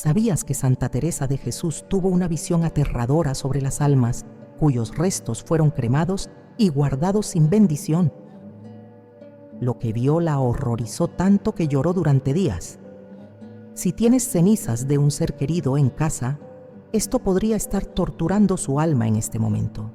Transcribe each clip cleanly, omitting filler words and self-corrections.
¿Sabías que Santa Teresa de Jesús tuvo una visión aterradora sobre las almas cuyos restos fueron cremados y guardados sin bendición? Lo que vio la horrorizó tanto que lloró durante días. Si tienes cenizas de un ser querido en casa, esto podría estar torturando su alma en este momento.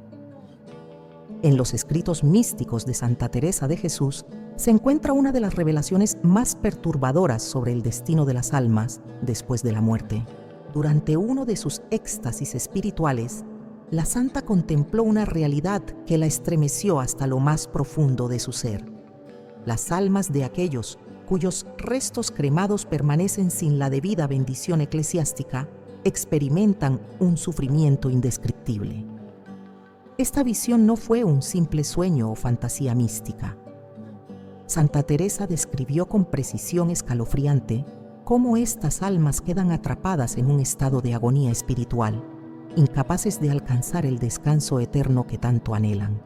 En los escritos místicos de Santa Teresa de Jesús se encuentra una de las revelaciones más perturbadoras sobre el destino de las almas después de la muerte. Durante uno de sus éxtasis espirituales, la santa contempló una realidad que la estremeció hasta lo más profundo de su ser. Las almas de aquellos cuyos restos cremados permanecen sin la debida bendición eclesiástica experimentan un sufrimiento indescriptible. Esta visión no fue un simple sueño o fantasía mística. Santa Teresa describió con precisión escalofriante cómo estas almas quedan atrapadas en un estado de agonía espiritual, incapaces de alcanzar el descanso eterno que tanto anhelan.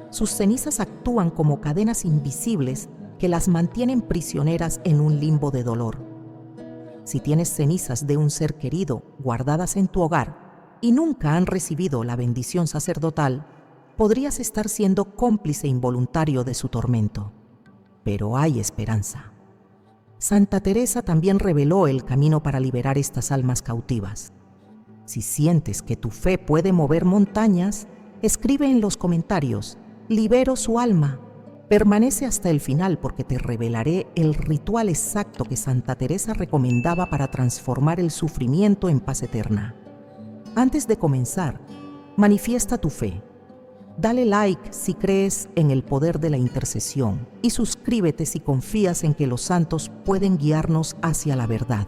Sus cenizas actúan como cadenas invisibles que las mantienen prisioneras en un limbo de dolor. Si tienes cenizas de un ser querido guardadas en tu hogar y nunca han recibido la bendición sacerdotal, podrías estar siendo cómplice involuntario de su tormento. Pero hay esperanza. Santa Teresa también reveló el camino para liberar estas almas cautivas. Si sientes que tu fe puede mover montañas, escribe en los comentarios: libero su alma. Permanece hasta el final porque te revelaré el ritual exacto que Santa Teresa recomendaba para transformar el sufrimiento en paz eterna. Antes de comenzar, manifiesta tu fe. Dale like si crees en el poder de la intercesión y suscríbete si confías en que los santos pueden guiarnos hacia la verdad.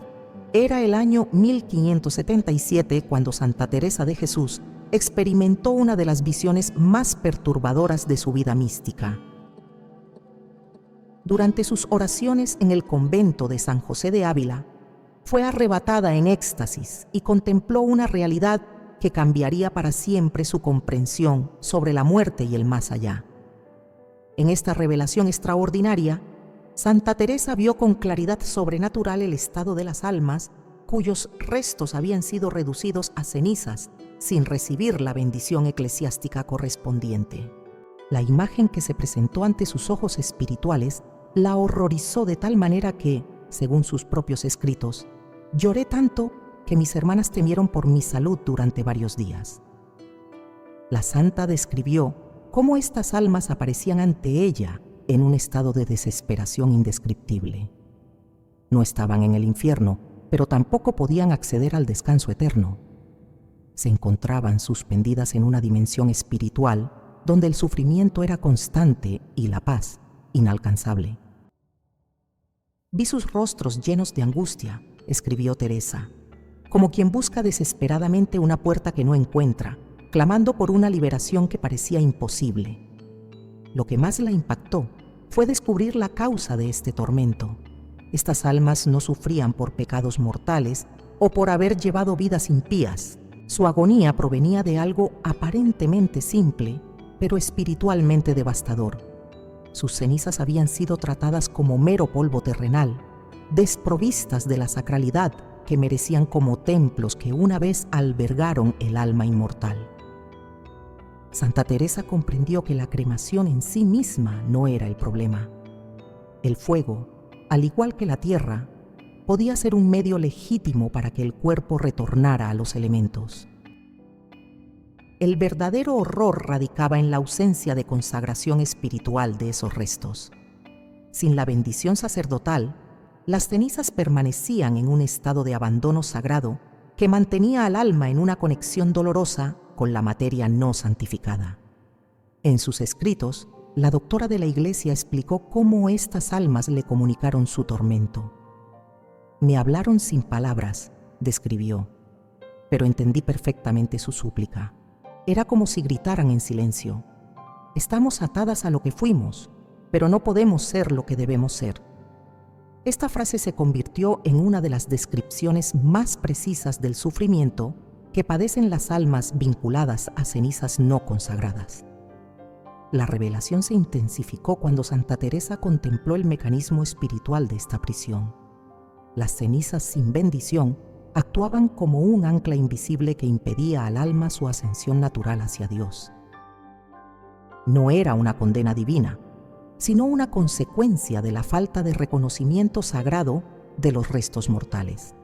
Era el año 1577 cuando Santa Teresa de Jesús experimentó una de las visiones más perturbadoras de su vida mística. Durante sus oraciones en el convento de San José de Ávila, fue arrebatada en éxtasis y contempló una realidad que cambiaría para siempre su comprensión sobre la muerte y el más allá. En esta revelación extraordinaria, Santa Teresa vio con claridad sobrenatural el estado de las almas cuyos restos habían sido reducidos a cenizas sin recibir la bendición eclesiástica correspondiente. La imagen que se presentó ante sus ojos espirituales la horrorizó de tal manera que, según sus propios escritos, lloré tanto que mis hermanas temieron por mi salud durante varios días. La santa describió cómo estas almas aparecían ante ella en un estado de desesperación indescriptible. No estaban en el infierno, pero tampoco podían acceder al descanso eterno. Se encontraban suspendidas en una dimensión espiritual donde el sufrimiento era constante y la paz inalcanzable. Vi sus rostros llenos de angustia, escribió Teresa, como quien busca desesperadamente una puerta que no encuentra, clamando por una liberación que parecía imposible. Lo que más la impactó fue descubrir la causa de este tormento. Estas almas no sufrían por pecados mortales o por haber llevado vidas impías. Su agonía provenía de algo aparentemente simple, pero espiritualmente devastador. Sus cenizas habían sido tratadas como mero polvo terrenal, desprovistas de la sacralidad que merecían como templos que una vez albergaron el alma inmortal. Santa Teresa comprendió que la cremación en sí misma no era el problema. El fuego, al igual que la tierra, podía ser un medio legítimo para que el cuerpo retornara a los elementos. El verdadero horror radicaba en la ausencia de consagración espiritual de esos restos. Sin la bendición sacerdotal, las cenizas permanecían en un estado de abandono sagrado que mantenía al alma en una conexión dolorosa con la materia no santificada. En sus escritos, la doctora de la Iglesia explicó cómo estas almas le comunicaron su tormento. Me hablaron sin palabras, describió, pero entendí perfectamente su súplica. Era como si gritaran en silencio: estamos atadas a lo que fuimos, pero no podemos ser lo que debemos ser. Esta frase se convirtió en una de las descripciones más precisas del sufrimiento que padecen las almas vinculadas a cenizas no consagradas. La revelación se intensificó cuando Santa Teresa contempló el mecanismo espiritual de esta prisión. Las cenizas sin bendición actuaban como un ancla invisible que impedía al alma su ascensión natural hacia Dios. No era una condena divina, sino una consecuencia de la falta de reconocimiento sagrado de los restos mortales.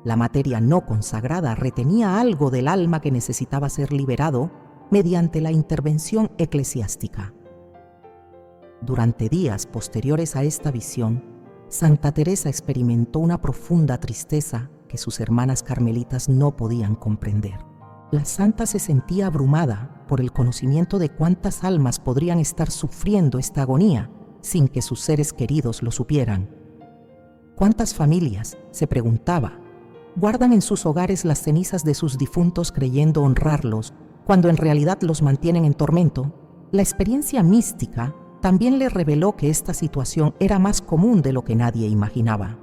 La materia no consagrada retenía algo del alma que necesitaba ser liberado mediante la intervención eclesiástica. Durante días posteriores a esta visión, Santa Teresa experimentó una profunda tristeza que sus hermanas carmelitas no podían comprender. La santa se sentía abrumada por el conocimiento de cuántas almas podrían estar sufriendo esta agonía sin que sus seres queridos lo supieran. ¿Cuántas familias, se preguntaba, guardan en sus hogares las cenizas de sus difuntos creyendo honrarlos, cuando en realidad los mantienen en tormento? La experiencia mística también le reveló que esta situación era más común de lo que nadie imaginaba.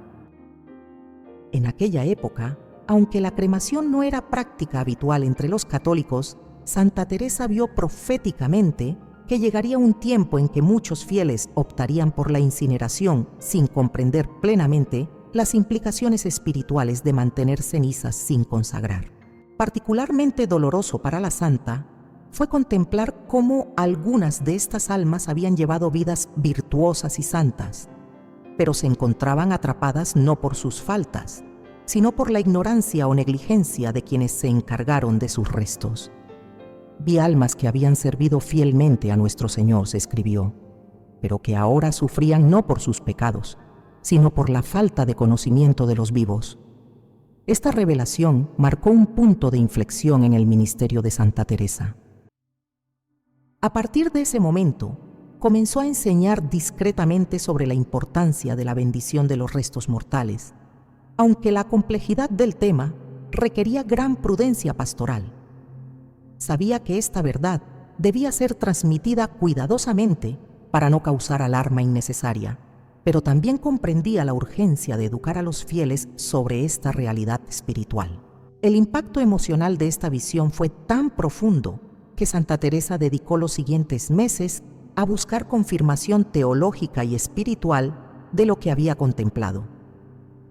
En aquella época, aunque la cremación no era práctica habitual entre los católicos, Santa Teresa vio proféticamente que llegaría un tiempo en que muchos fieles optarían por la incineración sin comprender plenamente las implicaciones espirituales de mantener cenizas sin consagrar. Particularmente doloroso para la santa fue contemplar cómo algunas de estas almas habían llevado vidas virtuosas y santas, pero se encontraban atrapadas no por sus faltas, sino por la ignorancia o negligencia de quienes se encargaron de sus restos. Vi almas que habían servido fielmente a nuestro Señor, se escribió, pero que ahora sufrían no por sus pecados, sino por la falta de conocimiento de los vivos. Esta revelación marcó un punto de inflexión en el ministerio de Santa Teresa. A partir de ese momento, comenzó a enseñar discretamente sobre la importancia de la bendición de los restos mortales, aunque la complejidad del tema requería gran prudencia pastoral. Sabía que esta verdad debía ser transmitida cuidadosamente para no causar alarma innecesaria, pero también comprendía la urgencia de educar a los fieles sobre esta realidad espiritual. El impacto emocional de esta visión fue tan profundo que Santa Teresa dedicó los siguientes meses a buscar confirmación teológica y espiritual de lo que había contemplado.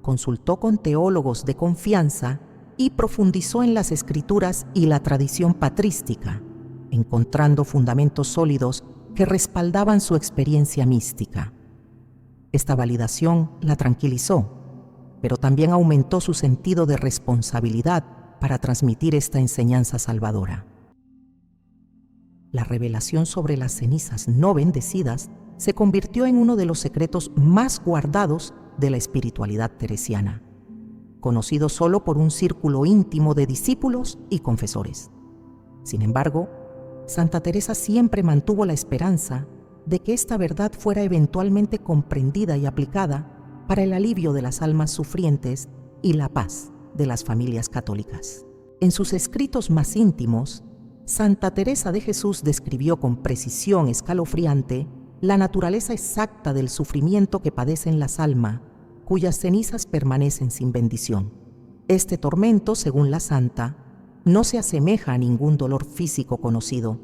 Consultó con teólogos de confianza y profundizó en las escrituras y la tradición patrística, encontrando fundamentos sólidos que respaldaban su experiencia mística. Esta validación la tranquilizó, pero también aumentó su sentido de responsabilidad para transmitir esta enseñanza salvadora. La revelación sobre las cenizas no bendecidas se convirtió en uno de los secretos más guardados de la espiritualidad teresiana, conocido solo por un círculo íntimo de discípulos y confesores. Sin embargo, Santa Teresa siempre mantuvo la esperanza de que esta verdad fuera eventualmente comprendida y aplicada para el alivio de las almas sufrientes y la paz de las familias católicas. En sus escritos más íntimos, Santa Teresa de Jesús describió con precisión escalofriante la naturaleza exacta del sufrimiento que padecen las almas, cuyas cenizas permanecen sin bendición. Este tormento, según la santa, no se asemeja a ningún dolor físico conocido,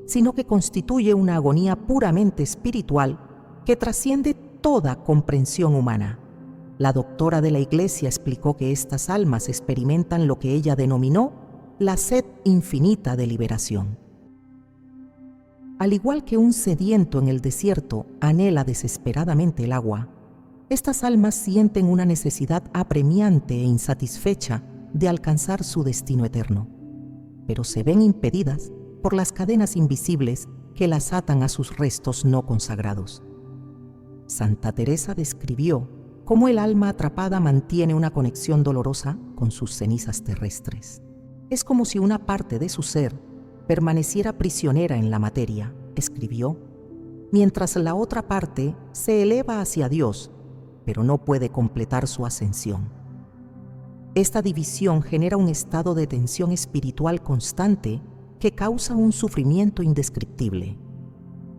sino que constituye una agonía puramente espiritual que trasciende toda comprensión humana. La doctora de la Iglesia explicó que estas almas experimentan lo que ella denominó la sed infinita de liberación. Al igual que un sediento en el desierto anhela desesperadamente el agua, estas almas sienten una necesidad apremiante e insatisfecha de alcanzar su destino eterno, pero se ven impedidas por las cadenas invisibles que las atan a sus restos no consagrados. Santa Teresa describió cómo el alma atrapada mantiene una conexión dolorosa con sus cenizas terrestres. Es como si una parte de su ser permaneciera prisionera en la materia, escribió, mientras la otra parte se eleva hacia Dios, pero no puede completar su ascensión. Esta división genera un estado de tensión espiritual constante que causa un sufrimiento indescriptible.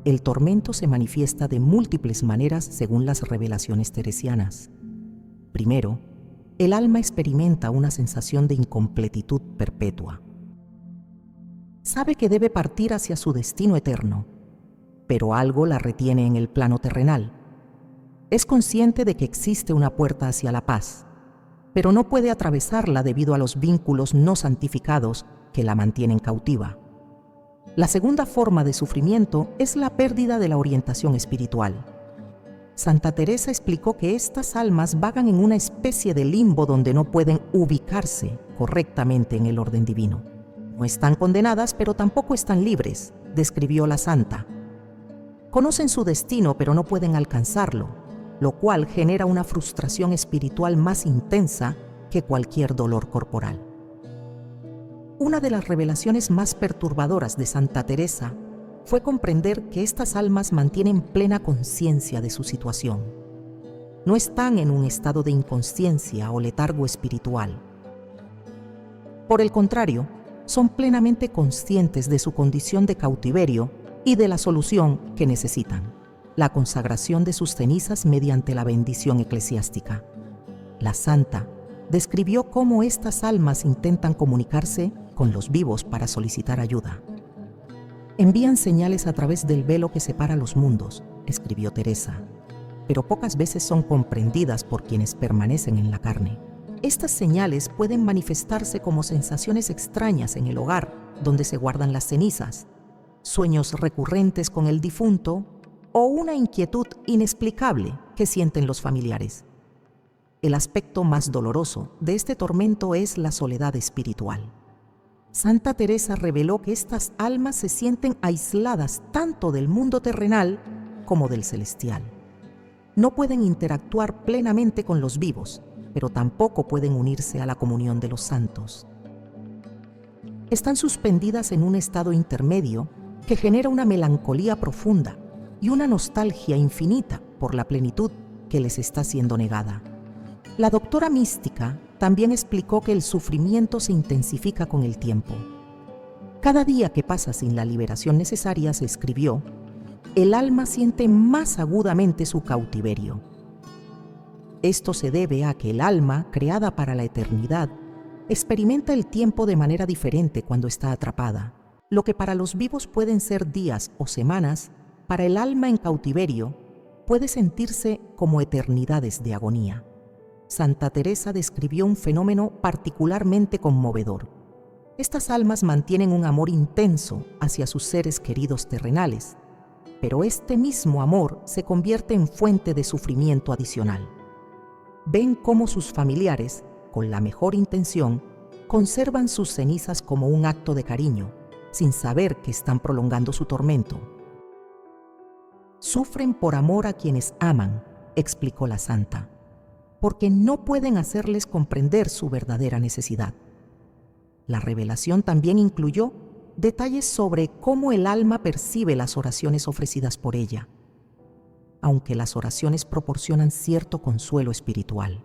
El tormento se manifiesta de múltiples maneras según las revelaciones teresianas. Primero, el alma experimenta una sensación de incompletitud perpetua. Sabe que debe partir hacia su destino eterno, pero algo la retiene en el plano terrenal. Es consciente de que existe una puerta hacia la paz, pero no puede atravesarla debido a los vínculos no santificados que la mantienen cautiva. La segunda forma de sufrimiento es la pérdida de la orientación espiritual. Santa Teresa explicó que estas almas vagan en una especie de limbo donde no pueden ubicarse correctamente en el orden divino. No están condenadas, pero tampoco están libres, describió la santa. Conocen su destino, pero no pueden alcanzarlo, lo cual genera una frustración espiritual más intensa que cualquier dolor corporal. Una de las revelaciones más perturbadoras de Santa Teresa fue comprender que estas almas mantienen plena conciencia de su situación. No están en un estado de inconsciencia o letargo espiritual. Por el contrario, son plenamente conscientes de su condición de cautiverio y de la solución que necesitan: la consagración de sus cenizas mediante la bendición eclesiástica. La santa describió cómo estas almas intentan comunicarse con los vivos para solicitar ayuda. Envían señales a través del velo que separa los mundos, escribió Teresa, pero pocas veces son comprendidas por quienes permanecen en la carne. Estas señales pueden manifestarse como sensaciones extrañas en el hogar donde se guardan las cenizas, sueños recurrentes con el difunto o una inquietud inexplicable que sienten los familiares. El aspecto más doloroso de este tormento es la soledad espiritual. Santa Teresa reveló que estas almas se sienten aisladas tanto del mundo terrenal como del celestial. No pueden interactuar plenamente con los vivos, pero tampoco pueden unirse a la comunión de los santos. Están suspendidas en un estado intermedio que genera una melancolía profunda y una nostalgia infinita por la plenitud que les está siendo negada. La doctora mística también explicó que el sufrimiento se intensifica con el tiempo. Cada día que pasa sin la liberación necesaria, se escribió, el alma siente más agudamente su cautiverio. Esto se debe a que el alma, creada para la eternidad, experimenta el tiempo de manera diferente cuando está atrapada. Lo que para los vivos pueden ser días o semanas, para el alma en cautiverio puede sentirse como eternidades de agonía. Santa Teresa describió un fenómeno particularmente conmovedor. Estas almas mantienen un amor intenso hacia sus seres queridos terrenales, pero este mismo amor se convierte en fuente de sufrimiento adicional. Ven cómo sus familiares, con la mejor intención, conservan sus cenizas como un acto de cariño, sin saber que están prolongando su tormento. Sufren por amor a quienes aman, explicó la santa, porque no pueden hacerles comprender su verdadera necesidad. La revelación también incluyó detalles sobre cómo el alma percibe las oraciones ofrecidas por ella, aunque las oraciones proporcionan cierto consuelo espiritual.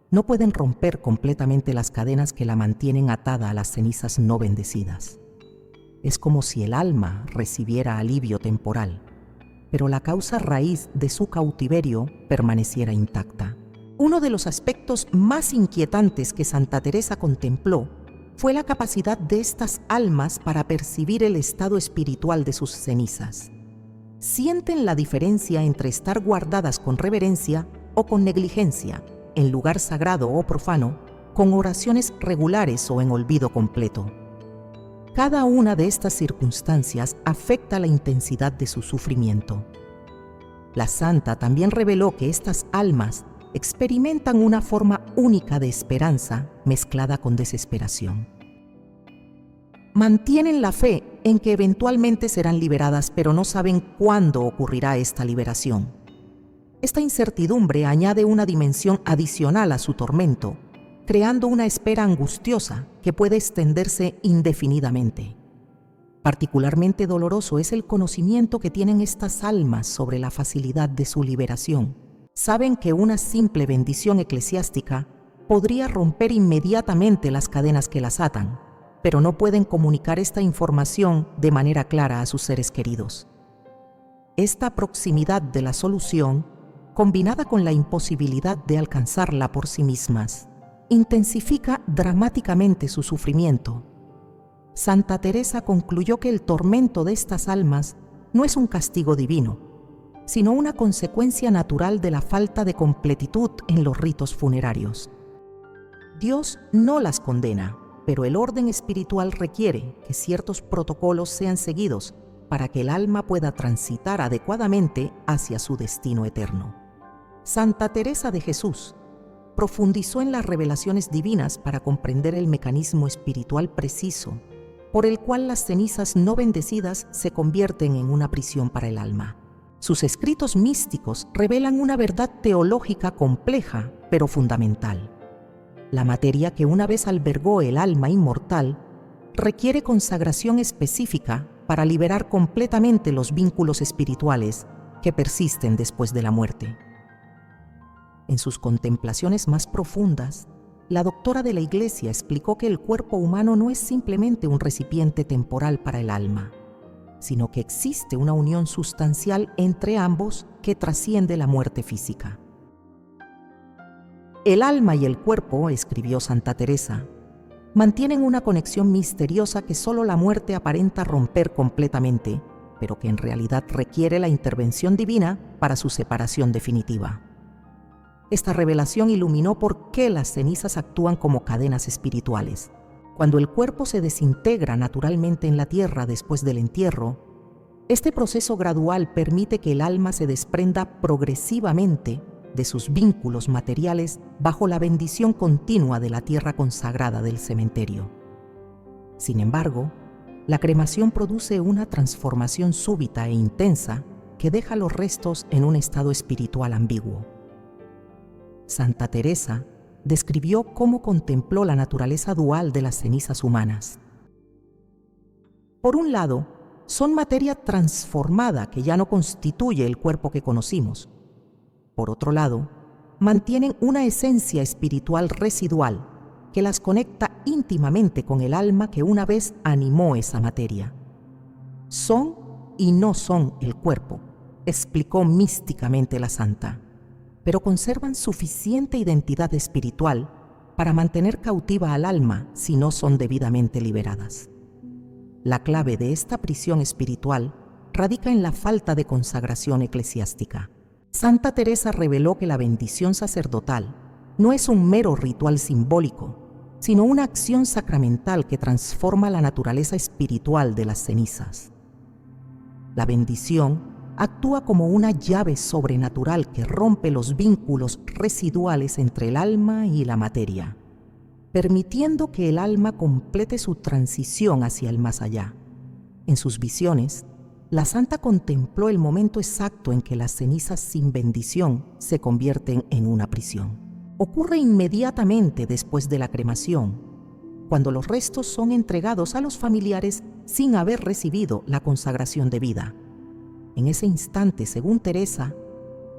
No pueden romper completamente las cadenas que la mantienen atada a las cenizas no bendecidas. Es como si el alma recibiera alivio temporal, pero la causa raíz de su cautiverio permaneciera intacta. Uno de los aspectos más inquietantes que Santa Teresa contempló fue la capacidad de estas almas para percibir el estado espiritual de sus cenizas. Sienten la diferencia entre estar guardadas con reverencia o con negligencia, en lugar sagrado o profano, con oraciones regulares o en olvido completo. Cada una de estas circunstancias afecta la intensidad de su sufrimiento. La santa también reveló que estas almas experimentan una forma única de esperanza mezclada con desesperación. Mantienen la fe en que eventualmente serán liberadas, pero no saben cuándo ocurrirá esta liberación. Esta incertidumbre añade una dimensión adicional a su tormento, creando una espera angustiosa que puede extenderse indefinidamente. Particularmente doloroso es el conocimiento que tienen estas almas sobre la facilidad de su liberación. Saben que una simple bendición eclesiástica podría romper inmediatamente las cadenas que las atan, pero no pueden comunicar esta información de manera clara a sus seres queridos. Esta proximidad de la solución, combinada con la imposibilidad de alcanzarla por sí mismas, intensifica dramáticamente su sufrimiento. Santa Teresa concluyó que el tormento de estas almas no es un castigo divino, sino una consecuencia natural de la falta de completitud en los ritos funerarios. Dios no las condena, pero el orden espiritual requiere que ciertos protocolos sean seguidos para que el alma pueda transitar adecuadamente hacia su destino eterno. Santa Teresa de Jesús profundizó en las revelaciones divinas para comprender el mecanismo espiritual preciso por el cual las cenizas no bendecidas se convierten en una prisión para el alma. Sus escritos místicos revelan una verdad teológica compleja, pero fundamental. La materia que una vez albergó el alma inmortal requiere consagración específica para liberar completamente los vínculos espirituales que persisten después de la muerte. En sus contemplaciones más profundas, la doctora de la Iglesia explicó que el cuerpo humano no es simplemente un recipiente temporal para el alma, sino que existe una unión sustancial entre ambos que trasciende la muerte física. El alma y el cuerpo, escribió Santa Teresa, mantienen una conexión misteriosa que solo la muerte aparenta romper completamente, pero que en realidad requiere la intervención divina para su separación definitiva. Esta revelación iluminó por qué las cenizas actúan como cadenas espirituales. Cuando el cuerpo se desintegra naturalmente en la tierra después del entierro, este proceso gradual permite que el alma se desprenda progresivamente de sus vínculos materiales bajo la bendición continua de la tierra consagrada del cementerio. Sin embargo, la cremación produce una transformación súbita e intensa que deja los restos en un estado espiritual ambiguo. Santa Teresa describió cómo contempló la naturaleza dual de las cenizas humanas. Por un lado, son materia transformada que ya no constituye el cuerpo que conocimos. Por otro lado, mantienen una esencia espiritual residual que las conecta íntimamente con el alma que una vez animó esa materia. Son y no son el cuerpo, explicó místicamente la santa, pero conservan suficiente identidad espiritual para mantener cautiva al alma si no son debidamente liberadas. La clave de esta prisión espiritual radica en la falta de consagración eclesiástica. Santa Teresa reveló que la bendición sacerdotal no es un mero ritual simbólico, sino una acción sacramental que transforma la naturaleza espiritual de las cenizas. La bendición actúa como una llave sobrenatural que rompe los vínculos residuales entre el alma y la materia, permitiendo que el alma complete su transición hacia el más allá. En sus visiones, la santa contempló el momento exacto en que las cenizas sin bendición se convierten en una prisión. Ocurre inmediatamente después de la cremación, cuando los restos son entregados a los familiares sin haber recibido la consagración debida. En ese instante, según Teresa,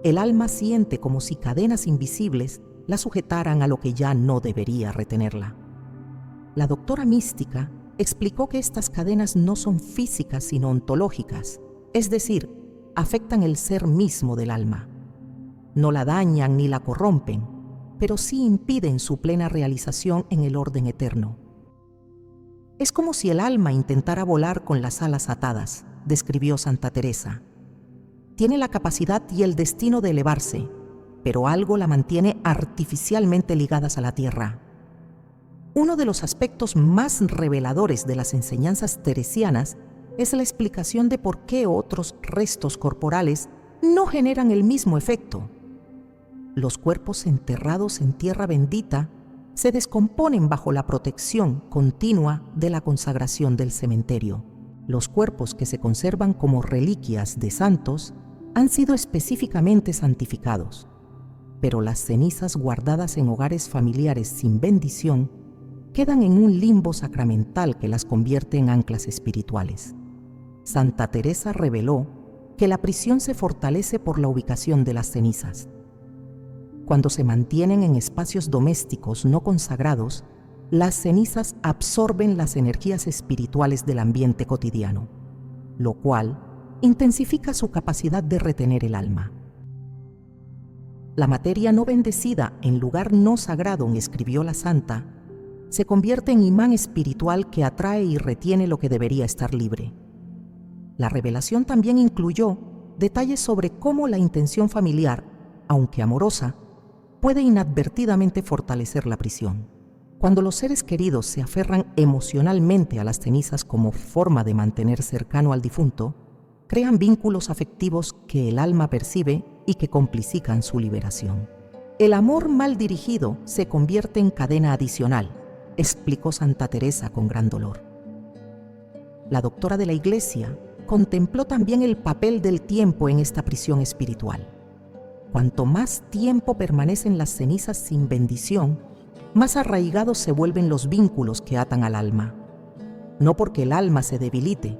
el alma siente como si cadenas invisibles la sujetaran a lo que ya no debería retenerla. La doctora mística explicó que estas cadenas no son físicas sino ontológicas, es decir, afectan el ser mismo del alma. No la dañan ni la corrompen, pero sí impiden su plena realización en el orden eterno. Es como si el alma intentara volar con las alas atadas, describió Santa Teresa. Tiene la capacidad y el destino de elevarse, pero algo la mantiene artificialmente ligadas a la tierra. Uno de los aspectos más reveladores de las enseñanzas teresianas es la explicación de por qué otros restos corporales no generan el mismo efecto. Los cuerpos enterrados en tierra bendita se descomponen bajo la protección continua de la consagración del cementerio. Los cuerpos que se conservan como reliquias de santos han sido específicamente santificados, pero las cenizas guardadas en hogares familiares sin bendición quedan en un limbo sacramental que las convierte en anclas espirituales. Santa Teresa reveló que la prisión se fortalece por la ubicación de las cenizas. Cuando se mantienen en espacios domésticos no consagrados, las cenizas absorben las energías espirituales del ambiente cotidiano, lo cual intensifica su capacidad de retener el alma. La materia no bendecida en lugar no sagrado, escribió la santa, se convierte en imán espiritual que atrae y retiene lo que debería estar libre. La revelación también incluyó detalles sobre cómo la intención familiar, aunque amorosa, puede inadvertidamente fortalecer la prisión. Cuando los seres queridos se aferran emocionalmente a las cenizas como forma de mantener cercano al difunto, crean vínculos afectivos que el alma percibe y que complicitan su liberación. El amor mal dirigido se convierte en cadena adicional, explicó Santa Teresa con gran dolor. La doctora de la Iglesia contempló también el papel del tiempo en esta prisión espiritual. Cuanto más tiempo permanecen las cenizas sin bendición, más arraigados se vuelven los vínculos que atan al alma. No porque el alma se debilite,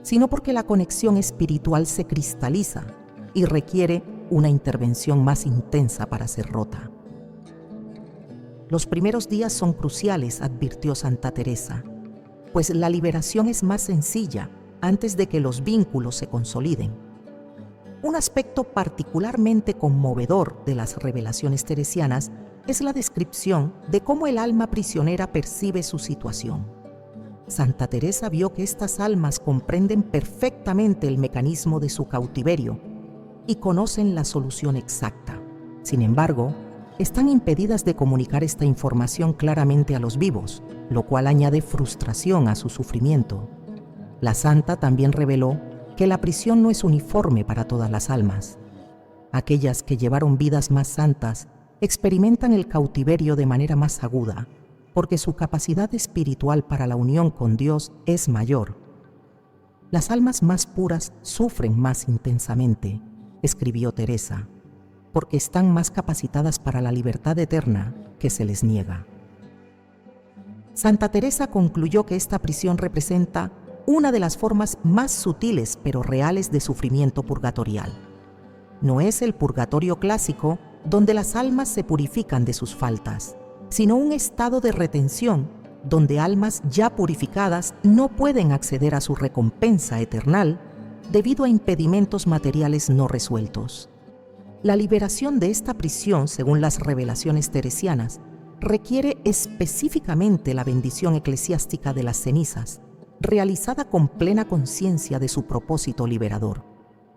sino porque la conexión espiritual se cristaliza y requiere una intervención más intensa para ser rota. Los primeros días son cruciales, advirtió Santa Teresa, pues la liberación es más sencilla antes de que los vínculos se consoliden. Un aspecto particularmente conmovedor de las revelaciones teresianas es la descripción de cómo el alma prisionera percibe su situación. Santa Teresa vio que estas almas comprenden perfectamente el mecanismo de su cautiverio y conocen la solución exacta. Sin embargo, están impedidas de comunicar esta información claramente a los vivos, lo cual añade frustración a su sufrimiento. La santa también reveló que la prisión no es uniforme para todas las almas. Aquellas que llevaron vidas más santas experimentan el cautiverio de manera más aguda, porque su capacidad espiritual para la unión con Dios es mayor. Las almas más puras sufren más intensamente, escribió Teresa, porque están más capacitadas para la libertad eterna que se les niega. Santa Teresa concluyó que esta prisión representa una de las formas más sutiles pero reales de sufrimiento purgatorial. No es el purgatorio clásico donde las almas se purifican de sus faltas, sino un estado de retención donde almas ya purificadas no pueden acceder a su recompensa eternal debido a impedimentos materiales no resueltos. La liberación de esta prisión, según las revelaciones teresianas, requiere específicamente la bendición eclesiástica de las cenizas, realizada con plena conciencia de su propósito liberador.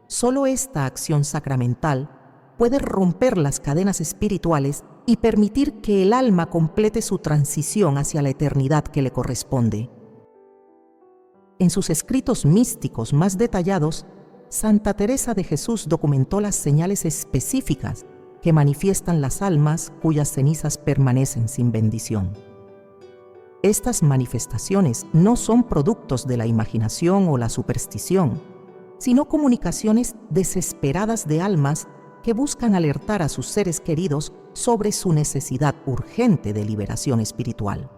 Solo esta acción sacramental puede romper las cadenas espirituales y permitir que el alma complete su transición hacia la eternidad que le corresponde. En sus escritos místicos más detallados, Santa Teresa de Jesús documentó las señales específicas que manifiestan las almas cuyas cenizas permanecen sin bendición. Estas manifestaciones no son productos de la imaginación o la superstición, sino comunicaciones desesperadas de almas que buscan alertar a sus seres queridos sobre su necesidad urgente de liberación espiritual.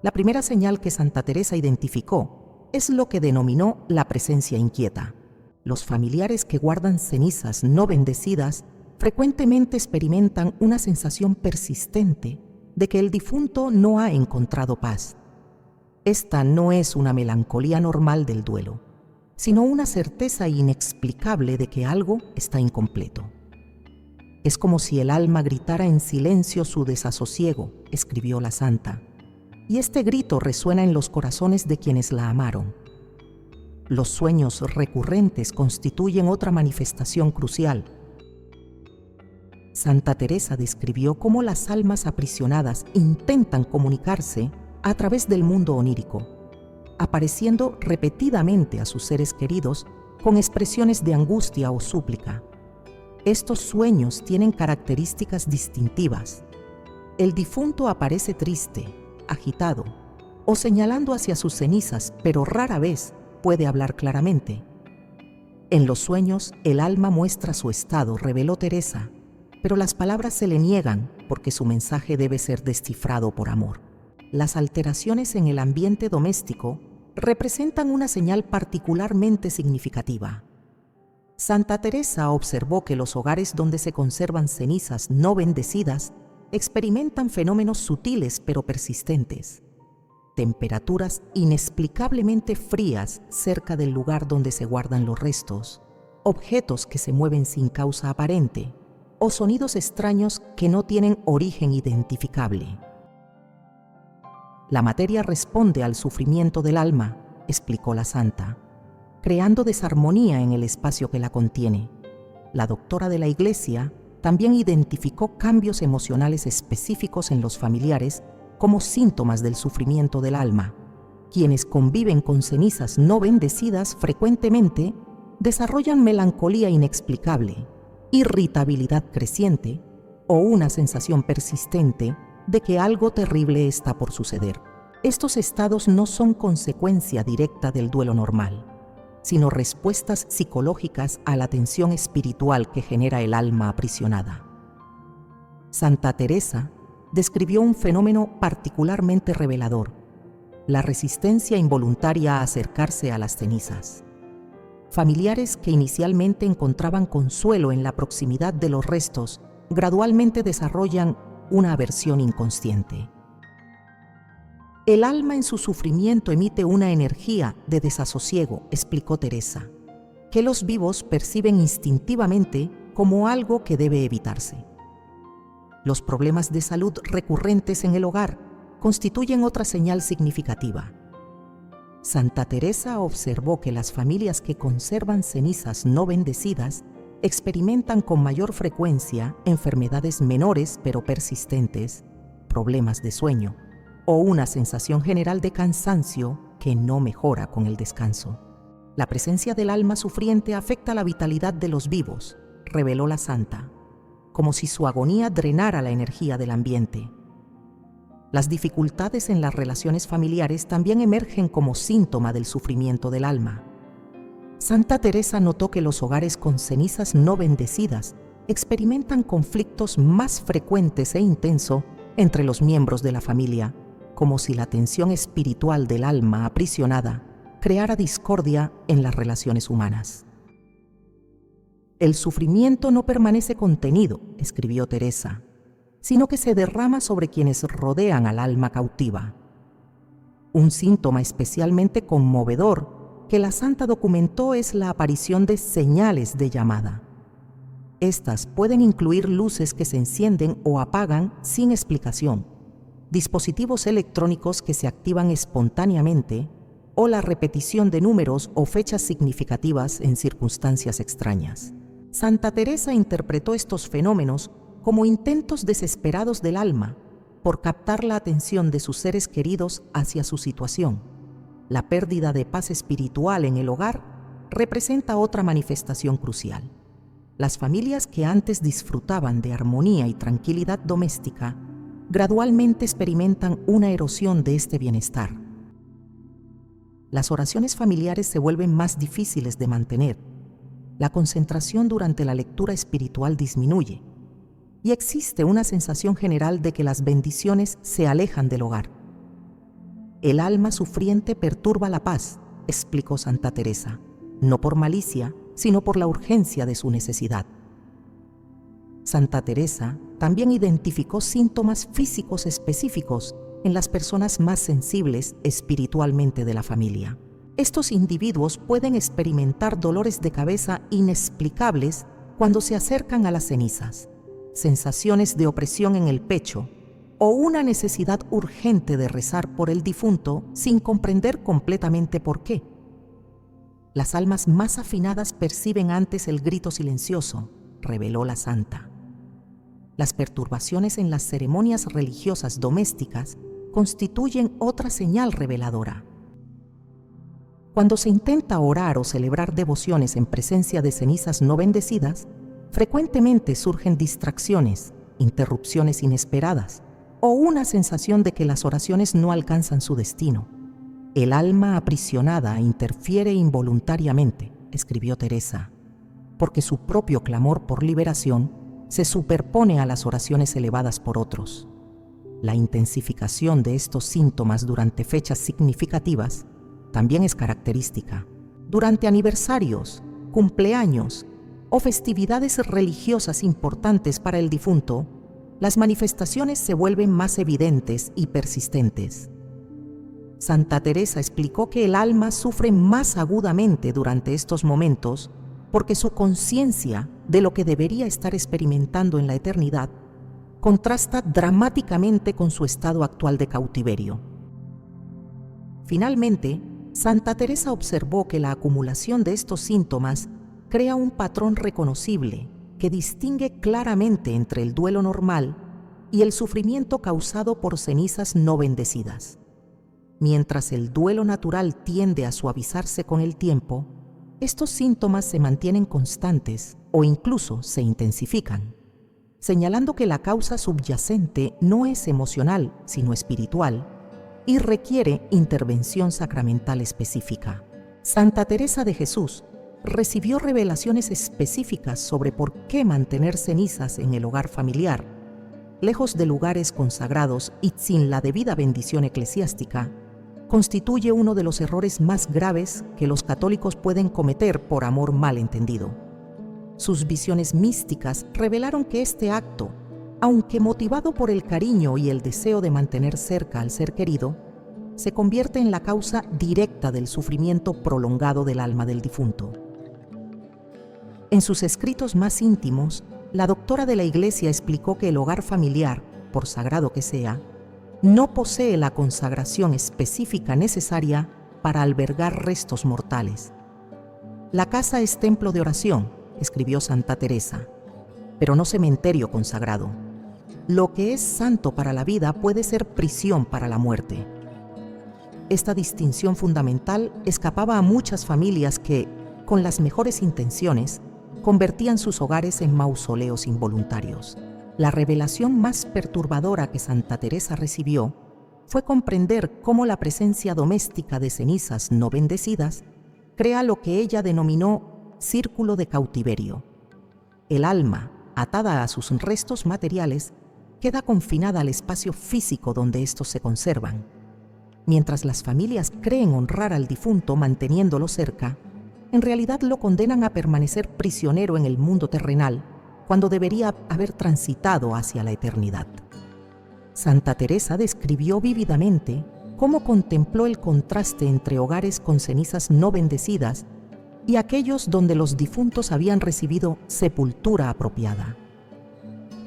La primera señal que Santa Teresa identificó es lo que denominó la presencia inquieta. Los familiares que guardan cenizas no bendecidas frecuentemente experimentan una sensación persistente de que el difunto no ha encontrado paz. Esta no es una melancolía normal del duelo, sino una certeza inexplicable de que algo está incompleto. Es como si el alma gritara en silencio su desasosiego, escribió la santa, y este grito resuena en los corazones de quienes la amaron. Los sueños recurrentes constituyen otra manifestación crucial. Santa Teresa describió cómo las almas aprisionadas intentan comunicarse a través del mundo onírico, apareciendo repetidamente a sus seres queridos con expresiones de angustia o súplica. Estos sueños tienen características distintivas. El difunto aparece triste, agitado o señalando hacia sus cenizas, pero rara vez puede hablar claramente. En los sueños, el alma muestra su estado, reveló Teresa, pero las palabras se le niegan porque su mensaje debe ser descifrado por amor. Las alteraciones en el ambiente doméstico representan una señal particularmente significativa. Santa Teresa observó que los hogares donde se conservan cenizas no bendecidas experimentan fenómenos sutiles pero persistentes. Temperaturas inexplicablemente frías cerca del lugar donde se guardan los restos, objetos que se mueven sin causa aparente, o sonidos extraños que no tienen origen identificable. La materia responde al sufrimiento del alma, explicó la santa. creando desarmonía en el espacio que la contiene. La doctora de la Iglesia también identificó cambios emocionales específicos en los familiares como síntomas del sufrimiento del alma. Quienes conviven con cenizas no bendecidas frecuentemente desarrollan melancolía inexplicable, irritabilidad creciente o una sensación persistente de que algo terrible está por suceder. Estos estados no son consecuencia directa del duelo normal, sino respuestas psicológicas a la tensión espiritual que genera el alma aprisionada. Santa Teresa describió un fenómeno particularmente revelador: la resistencia involuntaria a acercarse a las cenizas. Familiares que inicialmente encontraban consuelo en la proximidad de los restos gradualmente desarrollan una aversión inconsciente. El alma en su sufrimiento emite una energía de desasosiego, explicó Teresa, que los vivos perciben instintivamente como algo que debe evitarse. Los problemas de salud recurrentes en el hogar constituyen otra señal significativa. Santa Teresa observó que las familias que conservan cenizas no bendecidas experimentan con mayor frecuencia enfermedades menores pero persistentes, problemas de sueño o una sensación general de cansancio que no mejora con el descanso. La presencia del alma sufriente afecta la vitalidad de los vivos, reveló la santa, como si su agonía drenara la energía del ambiente. Las dificultades en las relaciones familiares también emergen como síntoma del sufrimiento del alma. Santa Teresa notó que los hogares con cenizas no bendecidas experimentan conflictos más frecuentes e intensos entre los miembros de la familia, como si la tensión espiritual del alma aprisionada creara discordia en las relaciones humanas. El sufrimiento no permanece contenido, escribió Teresa, sino que se derrama sobre quienes rodean al alma cautiva. Un síntoma especialmente conmovedor que la santa documentó es la aparición de señales de llamada. Estas pueden incluir luces que se encienden o apagan sin explicación, dispositivos electrónicos que se activan espontáneamente o la repetición de números o fechas significativas en circunstancias extrañas. Santa Teresa interpretó estos fenómenos como intentos desesperados del alma por captar la atención de sus seres queridos hacia su situación. La pérdida de paz espiritual en el hogar representa otra manifestación crucial. Las familias que antes disfrutaban de armonía y tranquilidad doméstica gradualmente experimentan una erosión de este bienestar. Las oraciones familiares se vuelven más difíciles de mantener. La concentración durante la lectura espiritual disminuye y existe una sensación general de que las bendiciones se alejan del hogar. El alma sufriente perturba la paz, explicó Santa Teresa, no por malicia, sino por la urgencia de su necesidad. Santa Teresa también identificó síntomas físicos específicos en las personas más sensibles espiritualmente de la familia. Estos individuos pueden experimentar dolores de cabeza inexplicables cuando se acercan a las cenizas, sensaciones de opresión en el pecho, o una necesidad urgente de rezar por el difunto sin comprender completamente por qué. Las almas más afinadas perciben antes el grito silencioso, reveló la santa. Las perturbaciones en las ceremonias religiosas domésticas constituyen otra señal reveladora. Cuando se intenta orar o celebrar devociones en presencia de cenizas no bendecidas, frecuentemente surgen distracciones, interrupciones inesperadas, o una sensación de que las oraciones no alcanzan su destino. El alma aprisionada interfiere involuntariamente, escribió Teresa, porque su propio clamor por liberación se superpone a las oraciones elevadas por otros. La intensificación de estos síntomas durante fechas significativas también es característica. Durante aniversarios, cumpleaños o festividades religiosas importantes para el difunto, las manifestaciones se vuelven más evidentes y persistentes. Santa Teresa explicó que el alma sufre más agudamente durante estos momentos porque su conciencia de lo que debería estar experimentando en la eternidad contrasta dramáticamente con su estado actual de cautiverio. Finalmente, Santa Teresa observó que la acumulación de estos síntomas crea un patrón reconocible que distingue claramente entre el duelo normal y el sufrimiento causado por cenizas no bendecidas. Mientras el duelo natural tiende a suavizarse con el tiempo, estos síntomas se mantienen constantes o incluso se intensifican, señalando que la causa subyacente no es emocional, sino espiritual, y requiere intervención sacramental específica. Santa Teresa de Jesús recibió revelaciones específicas sobre por qué mantener cenizas en el hogar familiar, lejos de lugares consagrados y sin la debida bendición eclesiástica, constituye uno de los errores más graves que los católicos pueden cometer por amor mal entendido. Sus visiones místicas revelaron que este acto, aunque motivado por el cariño y el deseo de mantener cerca al ser querido, se convierte en la causa directa del sufrimiento prolongado del alma del difunto. En sus escritos más íntimos, la doctora de la Iglesia explicó que el hogar familiar, por sagrado que sea, no posee la consagración específica necesaria para albergar restos mortales. La casa es templo de oración, escribió Santa Teresa, pero no cementerio consagrado. Lo que es santo para la vida puede ser prisión para la muerte. Esta distinción fundamental escapaba a muchas familias que, con las mejores intenciones, convertían sus hogares en mausoleos involuntarios. La revelación más perturbadora que Santa Teresa recibió fue comprender cómo la presencia doméstica de cenizas no bendecidas crea lo que ella denominó círculo de cautiverio. El alma, atada a sus restos materiales, queda confinada al espacio físico donde estos se conservan. Mientras las familias creen honrar al difunto manteniéndolo cerca, en realidad lo condenan a permanecer prisionero en el mundo terrenal, cuando debería haber transitado hacia la eternidad. Santa Teresa describió vívidamente cómo contempló el contraste entre hogares con cenizas no bendecidas y aquellos donde los difuntos habían recibido sepultura apropiada.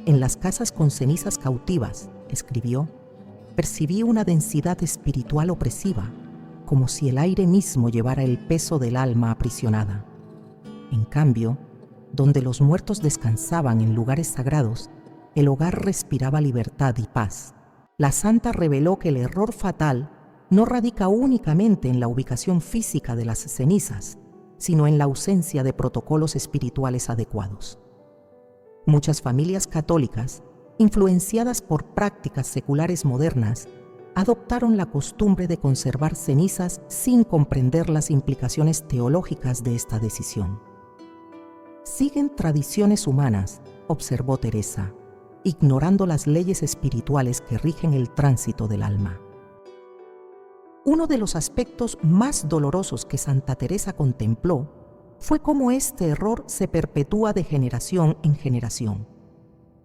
En las casas con cenizas cautivas, escribió, percibí una densidad espiritual opresiva, como si el aire mismo llevara el peso del alma aprisionada. En cambio, donde los muertos descansaban en lugares sagrados, el hogar respiraba libertad y paz. La santa reveló que el error fatal no radica únicamente en la ubicación física de las cenizas, sino en la ausencia de protocolos espirituales adecuados. Muchas familias católicas, influenciadas por prácticas seculares modernas, adoptaron la costumbre de conservar cenizas sin comprender las implicaciones teológicas de esta decisión. Siguen tradiciones humanas, observó Teresa, ignorando las leyes espirituales que rigen el tránsito del alma. Uno de los aspectos más dolorosos que Santa Teresa contempló fue cómo este error se perpetúa de generación en generación.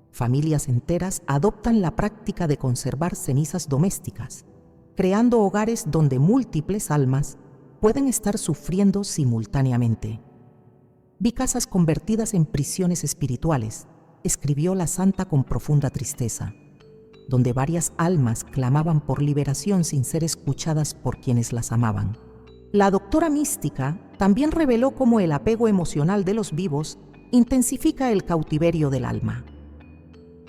Familias enteras adoptan la práctica de conservar cenizas domésticas, creando hogares donde múltiples almas pueden estar sufriendo simultáneamente. Vi casas convertidas en prisiones espirituales, escribió la santa con profunda tristeza, donde varias almas clamaban por liberación sin ser escuchadas por quienes las amaban. La doctora mística también reveló cómo el apego emocional de los vivos intensifica el cautiverio del alma.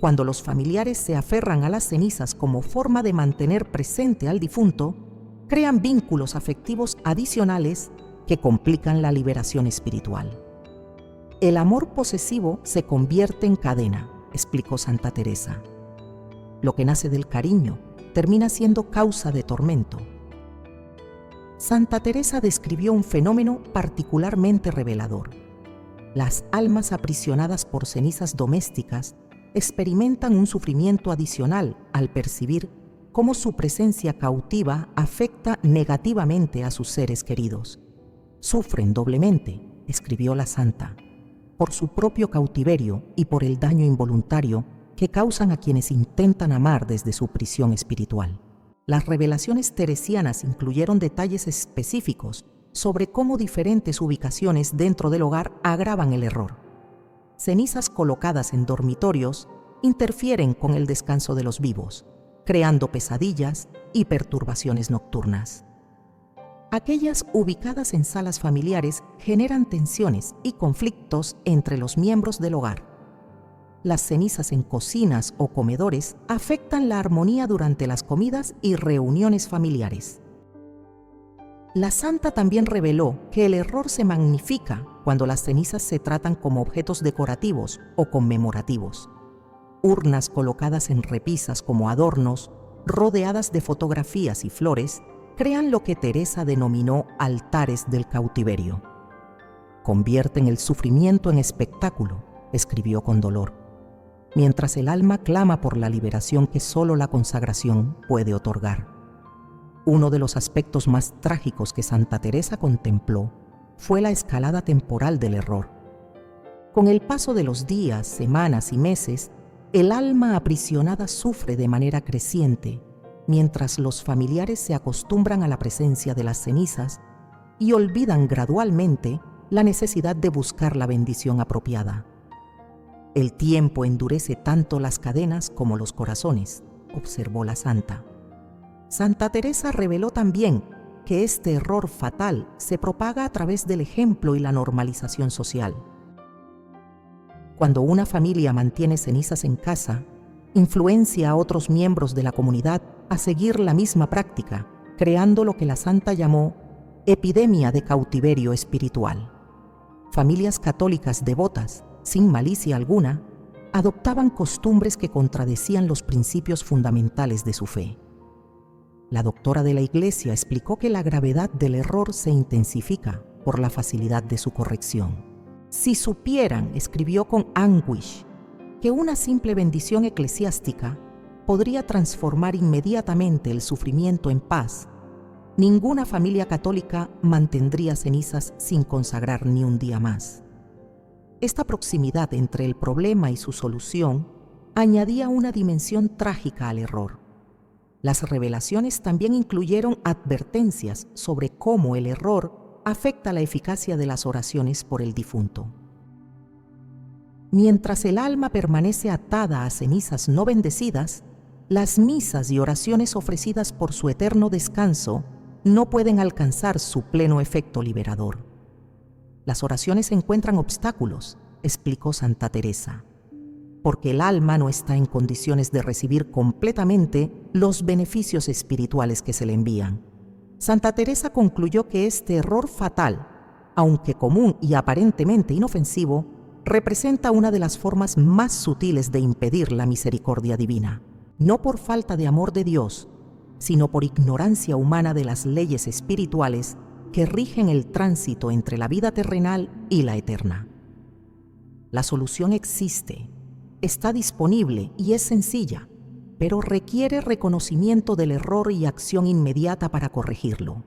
Cuando los familiares se aferran a las cenizas como forma de mantener presente al difunto, crean vínculos afectivos adicionales que complican la liberación espiritual. El amor posesivo se convierte en cadena, explicó Santa Teresa. Lo que nace del cariño termina siendo causa de tormento. Santa Teresa describió un fenómeno particularmente revelador. Las almas aprisionadas por cenizas domésticas experimentan un sufrimiento adicional al percibir cómo su presencia cautiva afecta negativamente a sus seres queridos. Sufren doblemente, escribió la santa, por su propio cautiverio y por el daño involuntario que causan a quienes intentan amar desde su prisión espiritual. Las revelaciones teresianas incluyeron detalles específicos sobre cómo diferentes ubicaciones dentro del hogar agravan el error. Cenizas colocadas en dormitorios interfieren con el descanso de los vivos, creando pesadillas y perturbaciones nocturnas. Aquellas ubicadas en salas familiares generan tensiones y conflictos entre los miembros del hogar. Las cenizas en cocinas o comedores afectan la armonía durante las comidas y reuniones familiares. La santa también reveló que el error se magnifica cuando las cenizas se tratan como objetos decorativos o conmemorativos. Urnas colocadas en repisas como adornos, rodeadas de fotografías y flores, crean lo que Teresa denominó altares del cautiverio. Convierten el sufrimiento en espectáculo, escribió con dolor, mientras el alma clama por la liberación que solo la consagración puede otorgar. Uno de los aspectos más trágicos que Santa Teresa contempló fue la escalada temporal del error. Con el paso de los días, semanas y meses, el alma aprisionada sufre de manera creciente, mientras los familiares se acostumbran a la presencia de las cenizas y olvidan gradualmente la necesidad de buscar la bendición apropiada. El tiempo endurece tanto las cadenas como los corazones, observó la santa. Santa Teresa reveló también que este error fatal se propaga a través del ejemplo y la normalización social. Cuando una familia mantiene cenizas en casa, influencia a otros miembros de la comunidad a seguir la misma práctica, creando lo que la santa llamó epidemia de cautiverio espiritual. Familias católicas devotas, sin malicia alguna, adoptaban costumbres que contradecían los principios fundamentales de su fe. La doctora de la Iglesia explicó que la gravedad del error se intensifica por la facilidad de su corrección. Si supieran, escribió con anguish, que una simple bendición eclesiástica podría transformar inmediatamente el sufrimiento en paz, ninguna familia católica mantendría cenizas sin consagrar ni un día más. Esta proximidad entre el problema y su solución añadía una dimensión trágica al error. Las revelaciones también incluyeron advertencias sobre cómo el error afecta la eficacia de las oraciones por el difunto. Mientras el alma permanece atada a cenizas no bendecidas, las misas y oraciones ofrecidas por su eterno descanso no pueden alcanzar su pleno efecto liberador. Las oraciones encuentran obstáculos, explicó Santa Teresa, porque el alma no está en condiciones de recibir completamente los beneficios espirituales que se le envían. Santa Teresa concluyó que este error fatal, aunque común y aparentemente inofensivo, representa una de las formas más sutiles de impedir la misericordia divina, no por falta de amor de Dios, sino por ignorancia humana de las leyes espirituales que rigen el tránsito entre la vida terrenal y la eterna. La solución existe, está disponible y es sencilla, pero requiere reconocimiento del error y acción inmediata para corregirlo.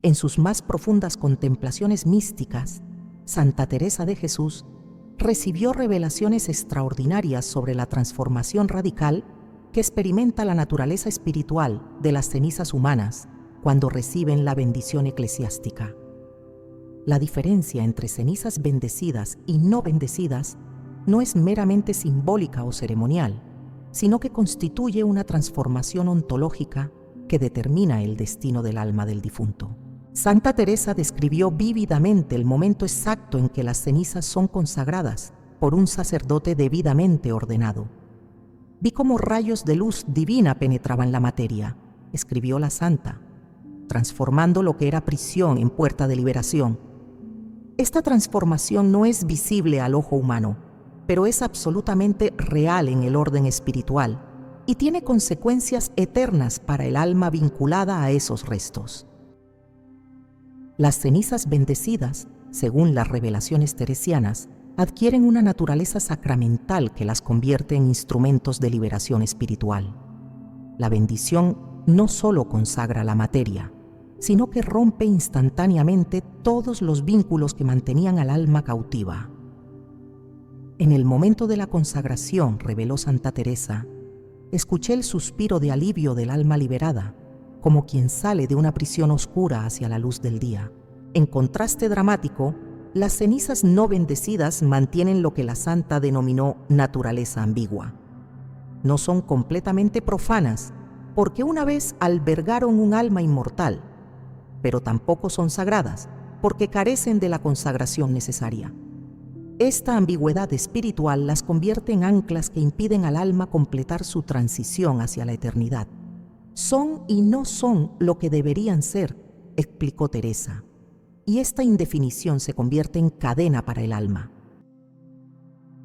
En sus más profundas contemplaciones místicas, Santa Teresa de Jesús recibió revelaciones extraordinarias sobre la transformación radical que experimenta la naturaleza espiritual de las cenizas humanas cuando reciben la bendición eclesiástica. La diferencia entre cenizas bendecidas y no bendecidas no es meramente simbólica o ceremonial, sino que constituye una transformación ontológica que determina el destino del alma del difunto. Santa Teresa describió vívidamente el momento exacto en que las cenizas son consagradas por un sacerdote debidamente ordenado. Vi cómo rayos de luz divina penetraban la materia, escribió la santa, transformando lo que era prisión en puerta de liberación. Esta transformación no es visible al ojo humano, pero es absolutamente real en el orden espiritual y tiene consecuencias eternas para el alma vinculada a esos restos. Las cenizas bendecidas, según las revelaciones teresianas, adquieren una naturaleza sacramental que las convierte en instrumentos de liberación espiritual. La bendición no solo consagra la materia, sino que rompe instantáneamente todos los vínculos que mantenían al alma cautiva. En el momento de la consagración, reveló Santa Teresa, escuché el suspiro de alivio del alma liberada, como quien sale de una prisión oscura hacia la luz del día. En contraste dramático, las cenizas no bendecidas mantienen lo que la santa denominó naturaleza ambigua. No son completamente profanas, porque una vez albergaron un alma inmortal, pero tampoco son sagradas, porque carecen de la consagración necesaria. Esta ambigüedad espiritual las convierte en anclas que impiden al alma completar su transición hacia la eternidad. Son y no son lo que deberían ser, explicó Teresa, y esta indefinición se convierte en cadena para el alma.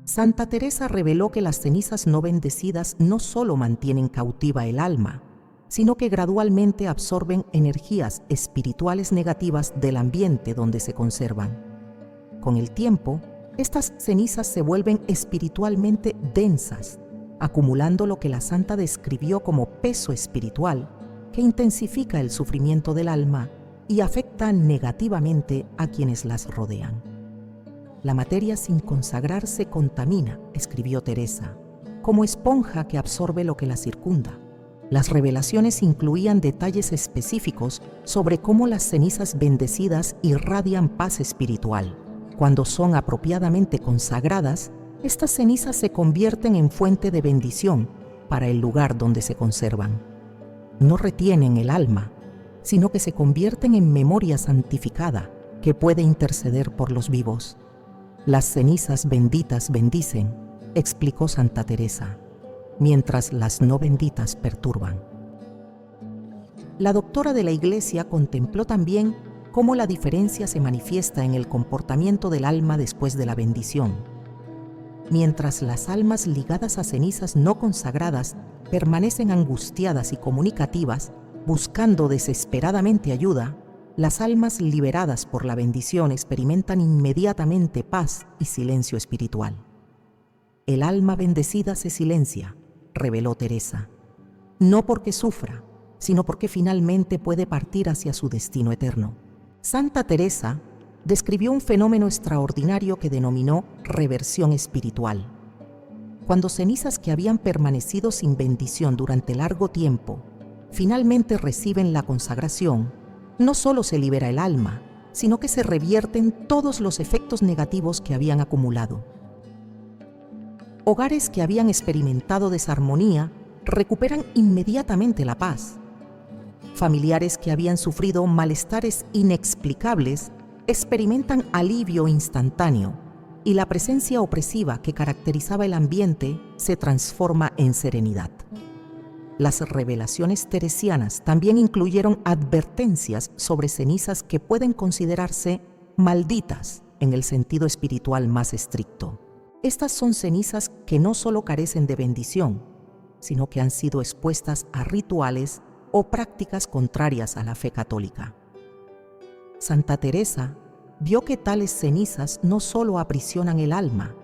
Santa Teresa reveló que las cenizas no bendecidas no solo mantienen cautiva el alma, sino que gradualmente absorben energías espirituales negativas del ambiente donde se conservan. Con el tiempo, estas cenizas se vuelven espiritualmente densas, acumulando lo que la santa describió como peso espiritual, que intensifica el sufrimiento del alma y afecta negativamente a quienes las rodean. La materia sin consagrar se contamina, escribió Teresa, como esponja que absorbe lo que la circunda. Las revelaciones incluían detalles específicos sobre cómo las cenizas bendecidas irradian paz espiritual. Cuando son apropiadamente consagradas, estas cenizas se convierten en fuente de bendición para el lugar donde se conservan. No retienen el alma, sino que se convierten en memoria santificada que puede interceder por los vivos. Las cenizas benditas bendicen, explicó Santa Teresa, mientras las no benditas perturban. La doctora de la Iglesia contempló también cómo la diferencia se manifiesta en el comportamiento del alma después de la bendición. Mientras las almas ligadas a cenizas no consagradas permanecen angustiadas y comunicativas, buscando desesperadamente ayuda, las almas liberadas por la bendición experimentan inmediatamente paz y silencio espiritual. El alma bendecida se silencia, reveló Teresa, no porque sufra, sino porque finalmente puede partir hacia su destino eterno. Santa Teresa describió un fenómeno extraordinario que denominó reversión espiritual. Cuando cenizas que habían permanecido sin bendición durante largo tiempo finalmente reciben la consagración, no solo se libera el alma, sino que se revierten todos los efectos negativos que habían acumulado. Hogares que habían experimentado desarmonía recuperan inmediatamente la paz. Familiares que habían sufrido malestares inexplicables experimentan alivio instantáneo y la presencia opresiva que caracterizaba el ambiente se transforma en serenidad. Las revelaciones teresianas también incluyeron advertencias sobre cenizas que pueden considerarse malditas en el sentido espiritual más estricto. Estas son cenizas que no solo carecen de bendición, sino que han sido expuestas a rituales o prácticas contrarias a la fe católica. Santa Teresa vio que tales cenizas no solo aprisionan el alma,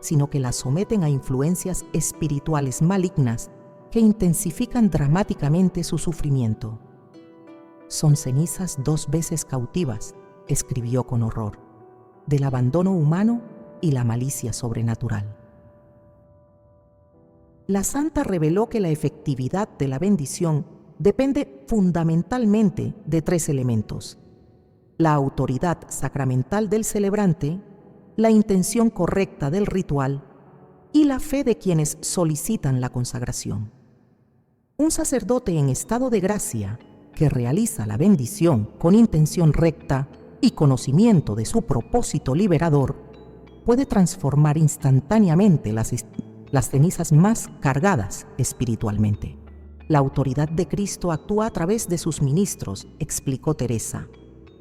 sino que la someten a influencias espirituales malignas que intensifican dramáticamente su sufrimiento. Son cenizas 2 veces cautivas, escribió con horror, del abandono humano y la malicia sobrenatural. La santa reveló que la efectividad de la bendición depende fundamentalmente de 3 elementos: la autoridad sacramental del celebrante, la intención correcta del ritual y la fe de quienes solicitan la consagración. Un sacerdote en estado de gracia que realiza la bendición con intención recta y conocimiento de su propósito liberador puede transformar instantáneamente las cenizas más cargadas espiritualmente. La autoridad de Cristo actúa a través de sus ministros, explicó Teresa,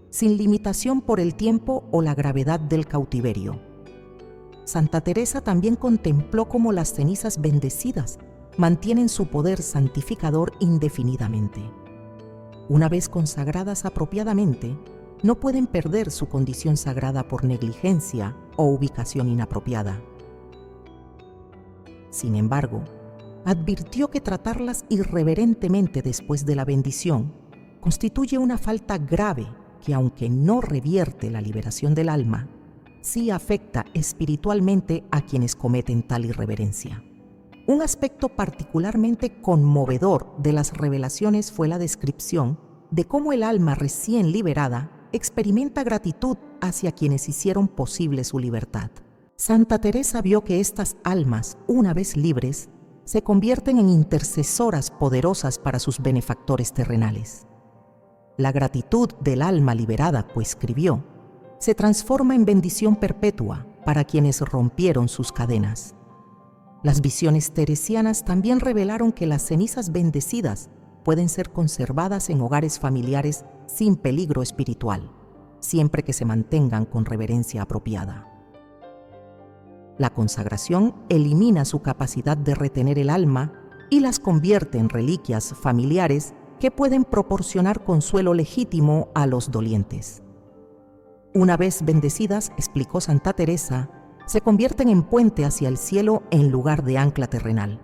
sin limitación por el tiempo o la gravedad del cautiverio. Santa Teresa también contempló cómo las cenizas bendecidas mantienen su poder santificador indefinidamente. Una vez consagradas apropiadamente, no pueden perder su condición sagrada por negligencia o ubicación inapropiada. Sin embargo, advirtió que tratarlas irreverentemente después de la bendición constituye una falta grave que, aunque no revierte la liberación del alma, sí afecta espiritualmente a quienes cometen tal irreverencia. Un aspecto particularmente conmovedor de las revelaciones fue la descripción de cómo el alma recién liberada experimenta gratitud hacia quienes hicieron posible su libertad. Santa Teresa vio que estas almas, una vez libres, se convierten en intercesoras poderosas para sus benefactores terrenales. La gratitud del alma liberada, escribió, se transforma en bendición perpetua para quienes rompieron sus cadenas. Las visiones teresianas también revelaron que las cenizas bendecidas pueden ser conservadas en hogares familiares sin peligro espiritual, siempre que se mantengan con reverencia apropiada. La consagración elimina su capacidad de retener el alma y las convierte en reliquias familiares que pueden proporcionar consuelo legítimo a los dolientes. Una vez bendecidas, explicó Santa Teresa, se convierten en puente hacia el cielo en lugar de ancla terrenal.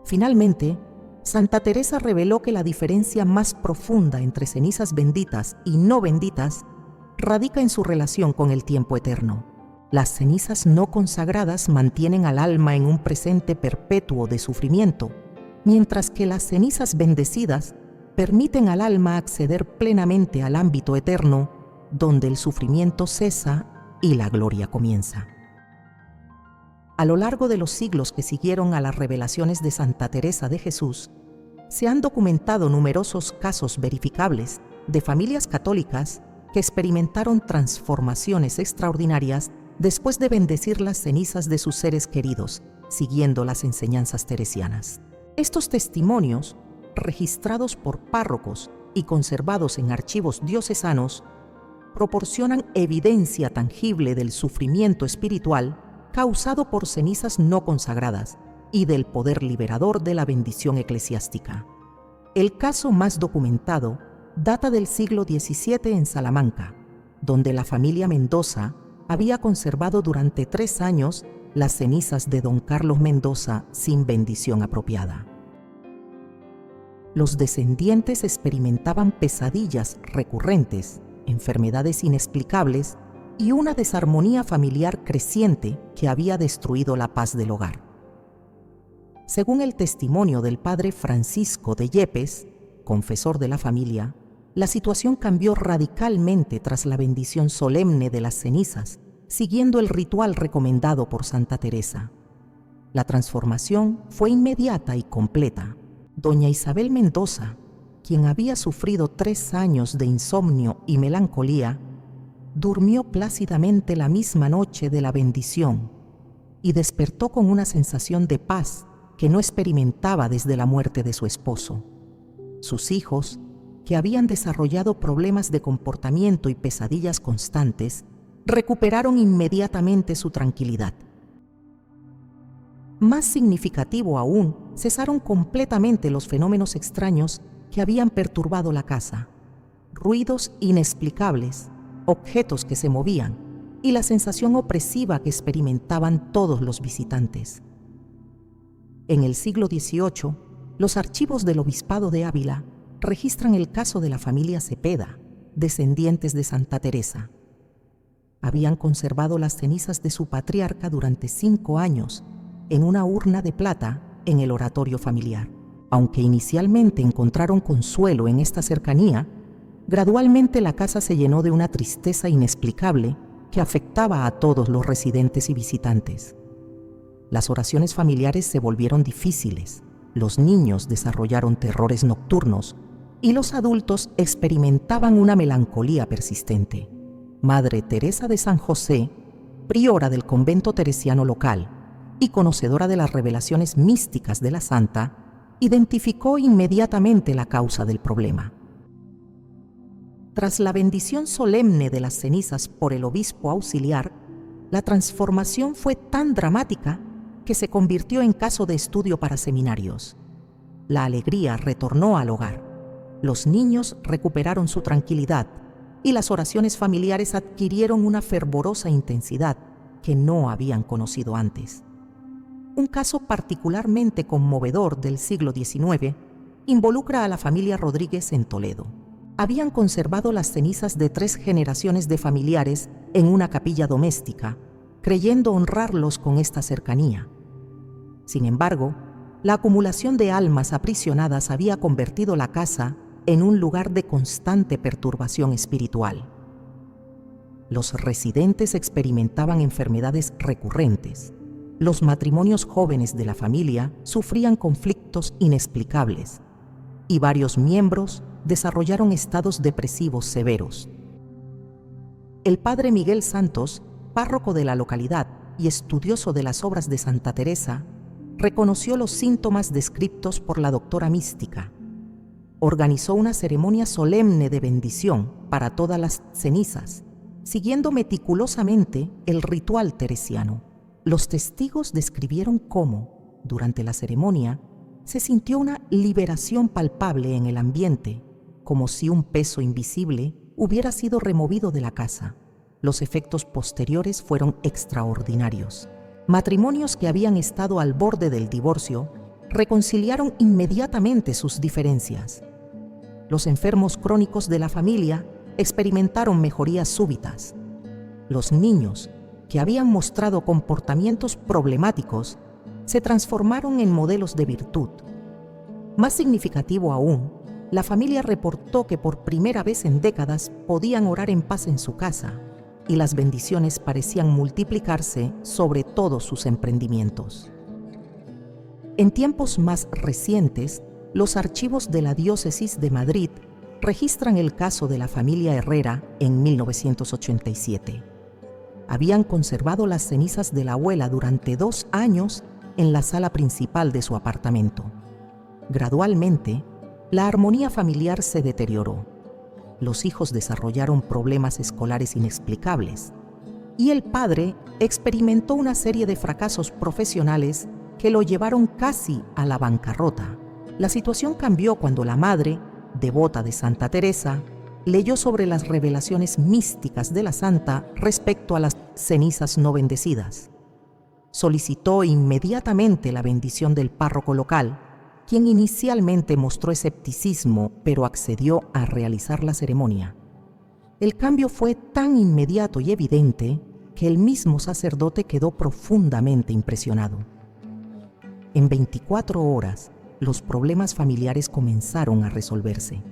Finalmente, Santa Teresa reveló que la diferencia más profunda entre cenizas benditas y no benditas radica en su relación con el tiempo eterno. Las cenizas no consagradas mantienen al alma en un presente perpetuo de sufrimiento, mientras que las cenizas bendecidas permiten al alma acceder plenamente al ámbito eterno, donde el sufrimiento cesa y la gloria comienza. A lo largo de los siglos que siguieron a las revelaciones de Santa Teresa de Jesús, se han documentado numerosos casos verificables de familias católicas que experimentaron transformaciones extraordinarias después de bendecir las cenizas de sus seres queridos, siguiendo las enseñanzas teresianas. Estos testimonios, registrados por párrocos y conservados en archivos diocesanos, proporcionan evidencia tangible del sufrimiento espiritual causado por cenizas no consagradas y del poder liberador de la bendición eclesiástica. El caso más documentado data del siglo XVII en Salamanca, donde la familia Mendoza había conservado durante 3 años las cenizas de don Carlos Mendoza sin bendición apropiada. Los descendientes experimentaban pesadillas recurrentes, enfermedades inexplicables y una desarmonía familiar creciente que había destruido la paz del hogar. Según el testimonio del padre Francisco de Yepes, confesor de la familia, la situación cambió radicalmente tras la bendición solemne de las cenizas, siguiendo el ritual recomendado por Santa Teresa. La transformación fue inmediata y completa. Doña Isabel Mendoza, quien había sufrido 3 años de insomnio y melancolía, durmió plácidamente la misma noche de la bendición y despertó con una sensación de paz que no experimentaba desde la muerte de su esposo. Sus hijos, que habían desarrollado problemas de comportamiento y pesadillas constantes, recuperaron inmediatamente su tranquilidad. Más significativo aún, cesaron completamente los fenómenos extraños que habían perturbado la casa, ruidos inexplicables, objetos que se movían y la sensación opresiva que experimentaban todos los visitantes. En el siglo XVIII, los archivos del Obispado de Ávila registran el caso de la familia Cepeda, descendientes de Santa Teresa. Habían conservado las cenizas de su patriarca durante 5 años en una urna de plata en el oratorio familiar. Aunque inicialmente encontraron consuelo en esta cercanía, gradualmente la casa se llenó de una tristeza inexplicable que afectaba a todos los residentes y visitantes. Las oraciones familiares se volvieron difíciles, los niños desarrollaron terrores nocturnos y los adultos experimentaban una melancolía persistente. Madre Teresa de San José, priora del convento teresiano local y conocedora de las revelaciones místicas de la santa, identificó inmediatamente la causa del problema. Tras la bendición solemne de las cenizas por el obispo auxiliar, la transformación fue tan dramática que se convirtió en caso de estudio para seminarios. La alegría retornó al hogar, los niños recuperaron su tranquilidad y las oraciones familiares adquirieron una fervorosa intensidad que no habían conocido antes. Un caso particularmente conmovedor del siglo XIX involucra a la familia Rodríguez en Toledo. Habían conservado las cenizas de 3 generaciones de familiares en una capilla doméstica, creyendo honrarlos con esta cercanía. Sin embargo, la acumulación de almas aprisionadas había convertido la casa en un lugar de constante perturbación espiritual. Los residentes experimentaban enfermedades recurrentes. Los matrimonios jóvenes de la familia sufrían conflictos inexplicables y varios miembros desarrollaron estados depresivos severos. El padre Miguel Santos, párroco de la localidad y estudioso de las obras de Santa Teresa, reconoció los síntomas descritos por la doctora mística. Organizó una ceremonia solemne de bendición para todas las cenizas, siguiendo meticulosamente el ritual teresiano. Los testigos describieron cómo, durante la ceremonia, se sintió una liberación palpable en el ambiente, como si un peso invisible hubiera sido removido de la casa. Los efectos posteriores fueron extraordinarios. Matrimonios que habían estado al borde del divorcio reconciliaron inmediatamente sus diferencias. Los enfermos crónicos de la familia experimentaron mejorías súbitas. Los niños, que habían mostrado comportamientos problemáticos, se transformaron en modelos de virtud. Más significativo aún, la familia reportó que por primera vez en décadas podían orar en paz en su casa, y las bendiciones parecían multiplicarse sobre todos sus emprendimientos. En tiempos más recientes, los archivos de la Diócesis de Madrid registran el caso de la familia Herrera en 1987. Habían conservado las cenizas de la abuela durante 2 años en la sala principal de su apartamento. Gradualmente, la armonía familiar se deterioró. Los hijos desarrollaron problemas escolares inexplicables y el padre experimentó una serie de fracasos profesionales que lo llevaron casi a la bancarrota. La situación cambió cuando la madre, devota de Santa Teresa, leyó sobre las revelaciones místicas de la santa respecto a las cenizas no bendecidas. Solicitó inmediatamente la bendición del párroco local, quien inicialmente mostró escepticismo, pero accedió a realizar la ceremonia. El cambio fue tan inmediato y evidente que el mismo sacerdote quedó profundamente impresionado. En 24 horas, los problemas familiares comenzaron a resolverse.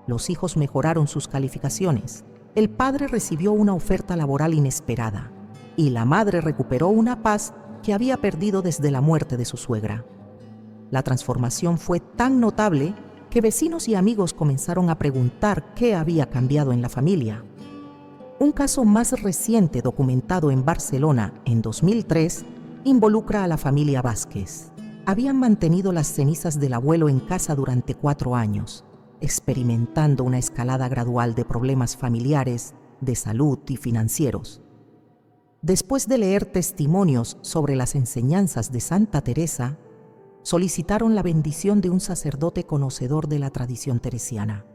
Los hijos mejoraron sus calificaciones, el padre recibió una oferta laboral inesperada y la madre recuperó una paz que había perdido desde la muerte de su suegra. La transformación fue tan notable que vecinos y amigos comenzaron a preguntar qué había cambiado en la familia. Un caso más reciente documentado en Barcelona en 2003 involucra a la familia Vázquez. Habían mantenido las cenizas del abuelo en casa durante 4 años, experimentando una escalada gradual de problemas familiares, de salud y financieros. Después de leer testimonios sobre las enseñanzas de Santa Teresa, solicitaron la bendición de un sacerdote conocedor de la tradición teresiana.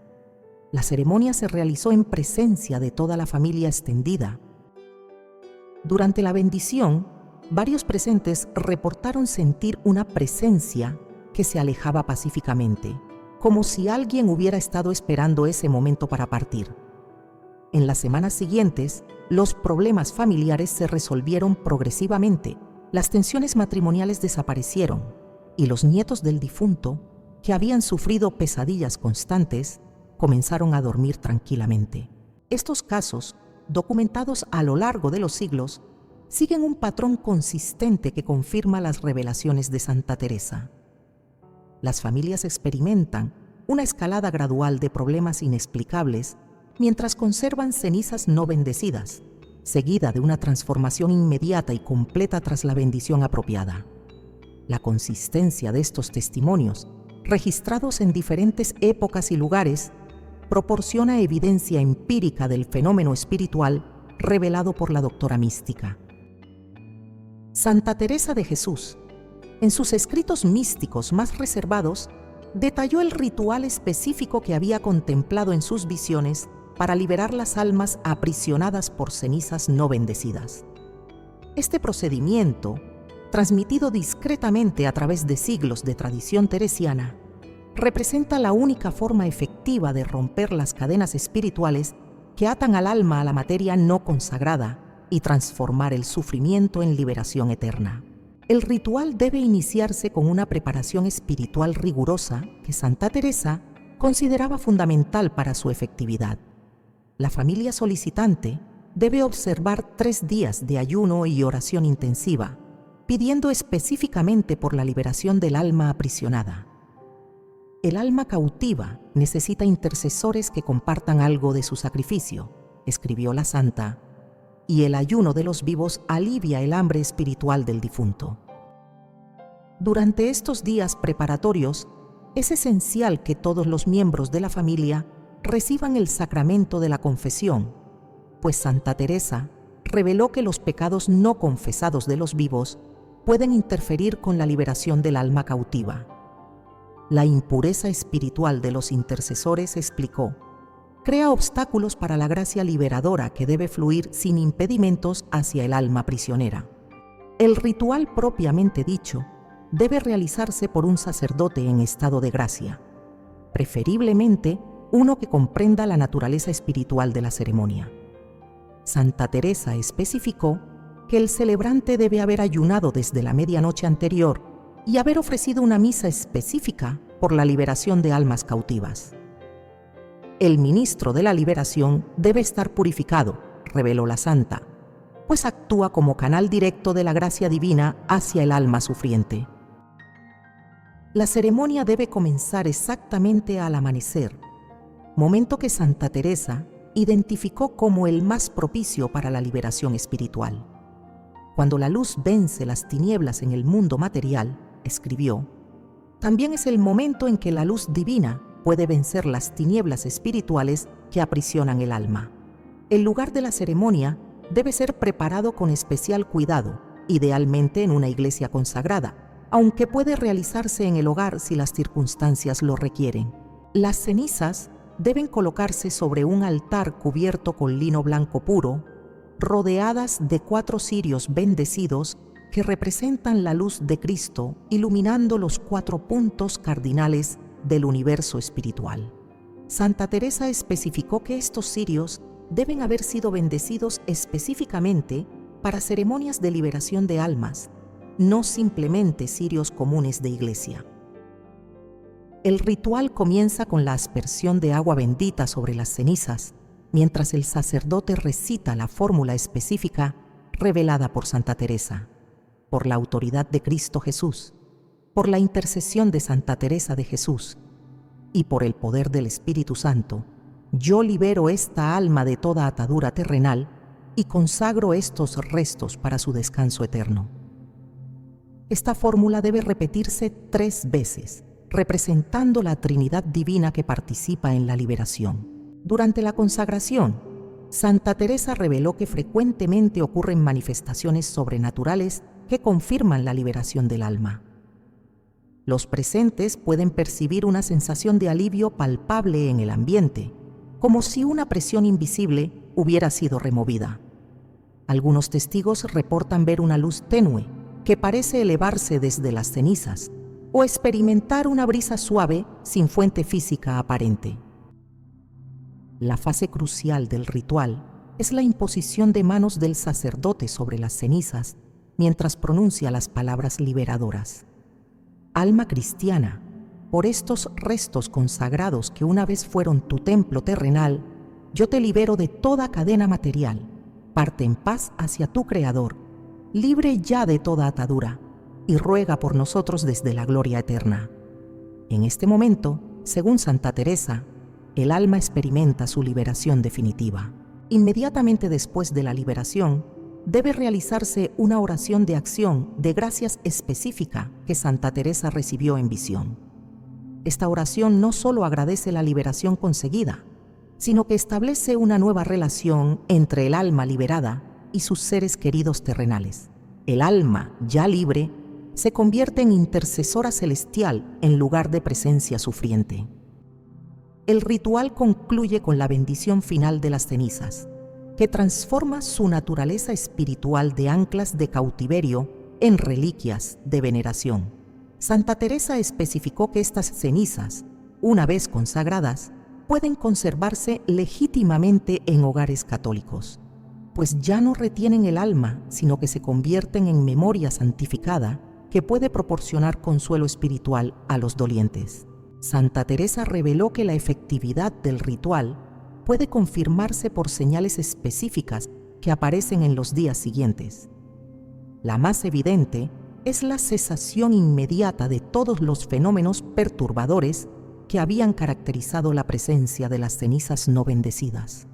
La ceremonia se realizó en presencia de toda la familia extendida. Durante la bendición, varios presentes reportaron sentir una presencia que se alejaba pacíficamente, como si alguien hubiera estado esperando ese momento para partir. En las semanas siguientes, los problemas familiares se resolvieron progresivamente, las tensiones matrimoniales desaparecieron y los nietos del difunto, que habían sufrido pesadillas constantes, comenzaron a dormir tranquilamente. Estos casos, documentados a lo largo de los siglos, siguen un patrón consistente que confirma las revelaciones de Santa Teresa. Las familias experimentan una escalada gradual de problemas inexplicables mientras conservan cenizas no bendecidas, seguida de una transformación inmediata y completa tras la bendición apropiada. La consistencia de estos testimonios, registrados en diferentes épocas y lugares, proporciona evidencia empírica del fenómeno espiritual revelado por la doctora mística. Santa Teresa de Jesús, en sus escritos místicos más reservados, detalló el ritual específico que había contemplado en sus visiones para liberar las almas aprisionadas por cenizas no bendecidas. Este procedimiento, transmitido discretamente a través de siglos de tradición teresiana, representa la única forma efectiva de romper las cadenas espirituales que atan al alma a la materia no consagrada y transformar el sufrimiento en liberación eterna. El ritual debe iniciarse con una preparación espiritual rigurosa que Santa Teresa consideraba fundamental para su efectividad. La familia solicitante debe observar 3 días de ayuno y oración intensiva, pidiendo específicamente por la liberación del alma aprisionada. El alma cautiva necesita intercesores que compartan algo de su sacrificio, escribió la santa, y el ayuno de los vivos alivia el hambre espiritual del difunto. Durante estos días preparatorios, es esencial que todos los miembros de la familia reciban el sacramento de la confesión, pues Santa Teresa reveló que los pecados no confesados de los vivos pueden interferir con la liberación del alma cautiva. La impureza espiritual de los intercesores, explicó, crea obstáculos para la gracia liberadora que debe fluir sin impedimentos hacia el alma prisionera. El ritual propiamente dicho debe realizarse por un sacerdote en estado de gracia, preferiblemente uno que comprenda la naturaleza espiritual de la ceremonia. Santa Teresa especificó que el celebrante debe haber ayunado desde la medianoche anterior y haber ofrecido una misa específica por la liberación de almas cautivas. El ministro de la liberación debe estar purificado, reveló la santa, pues actúa como canal directo de la gracia divina hacia el alma sufriente. La ceremonia debe comenzar exactamente al amanecer, momento que Santa Teresa identificó como el más propicio para la liberación espiritual. Cuando la luz vence las tinieblas en el mundo material, escribió, también es el momento en que la luz divina puede vencer las tinieblas espirituales que aprisionan el alma. El lugar de la ceremonia debe ser preparado con especial cuidado, idealmente en una iglesia consagrada, aunque puede realizarse en el hogar si las circunstancias lo requieren. Las cenizas deben colocarse sobre un altar cubierto con lino blanco puro, rodeadas de 4 cirios bendecidos que representan la luz de Cristo, iluminando los 4 puntos cardinales del universo espiritual. Santa Teresa especificó que estos cirios deben haber sido bendecidos específicamente para ceremonias de liberación de almas, no simplemente cirios comunes de iglesia. El ritual comienza con la aspersión de agua bendita sobre las cenizas, mientras el sacerdote recita la fórmula específica revelada por Santa Teresa. Por la autoridad de Cristo Jesús, por la intercesión de Santa Teresa de Jesús y por el poder del Espíritu Santo, yo libero esta alma de toda atadura terrenal y consagro estos restos para su descanso eterno. Esta fórmula debe repetirse 3 veces, representando la Trinidad Divina que participa en la liberación. Durante la consagración, Santa Teresa reveló que frecuentemente ocurren manifestaciones sobrenaturales que confirman la liberación del alma. Los presentes pueden percibir una sensación de alivio palpable en el ambiente, como si una presión invisible hubiera sido removida. Algunos testigos reportan ver una luz tenue que parece elevarse desde las cenizas o experimentar una brisa suave sin fuente física aparente. La fase crucial del ritual es la imposición de manos del sacerdote sobre las cenizas mientras pronuncia las palabras liberadoras. Alma cristiana, por estos restos consagrados que una vez fueron tu templo terrenal, yo te libero de toda cadena material. Parte en paz hacia tu Creador, libre ya de toda atadura, y ruega por nosotros desde la gloria eterna. En este momento, según Santa Teresa, el alma experimenta su liberación definitiva. Inmediatamente después de la liberación, debe realizarse una oración de acción de gracias específica que Santa Teresa recibió en visión. Esta oración no solo agradece la liberación conseguida, sino que establece una nueva relación entre el alma liberada y sus seres queridos terrenales. El alma, ya libre, se convierte en intercesora celestial en lugar de presencia sufriente. El ritual concluye con la bendición final de las cenizas, que transforma su naturaleza espiritual de anclas de cautiverio en reliquias de veneración. Santa Teresa especificó que estas cenizas, una vez consagradas, pueden conservarse legítimamente en hogares católicos, pues ya no retienen el alma, sino que se convierten en memoria santificada que puede proporcionar consuelo espiritual a los dolientes. Santa Teresa reveló que la efectividad del ritual puede confirmarse por señales específicas que aparecen en los días siguientes. La más evidente es la cesación inmediata de todos los fenómenos perturbadores que habían caracterizado la presencia de las cenizas no bendecidas.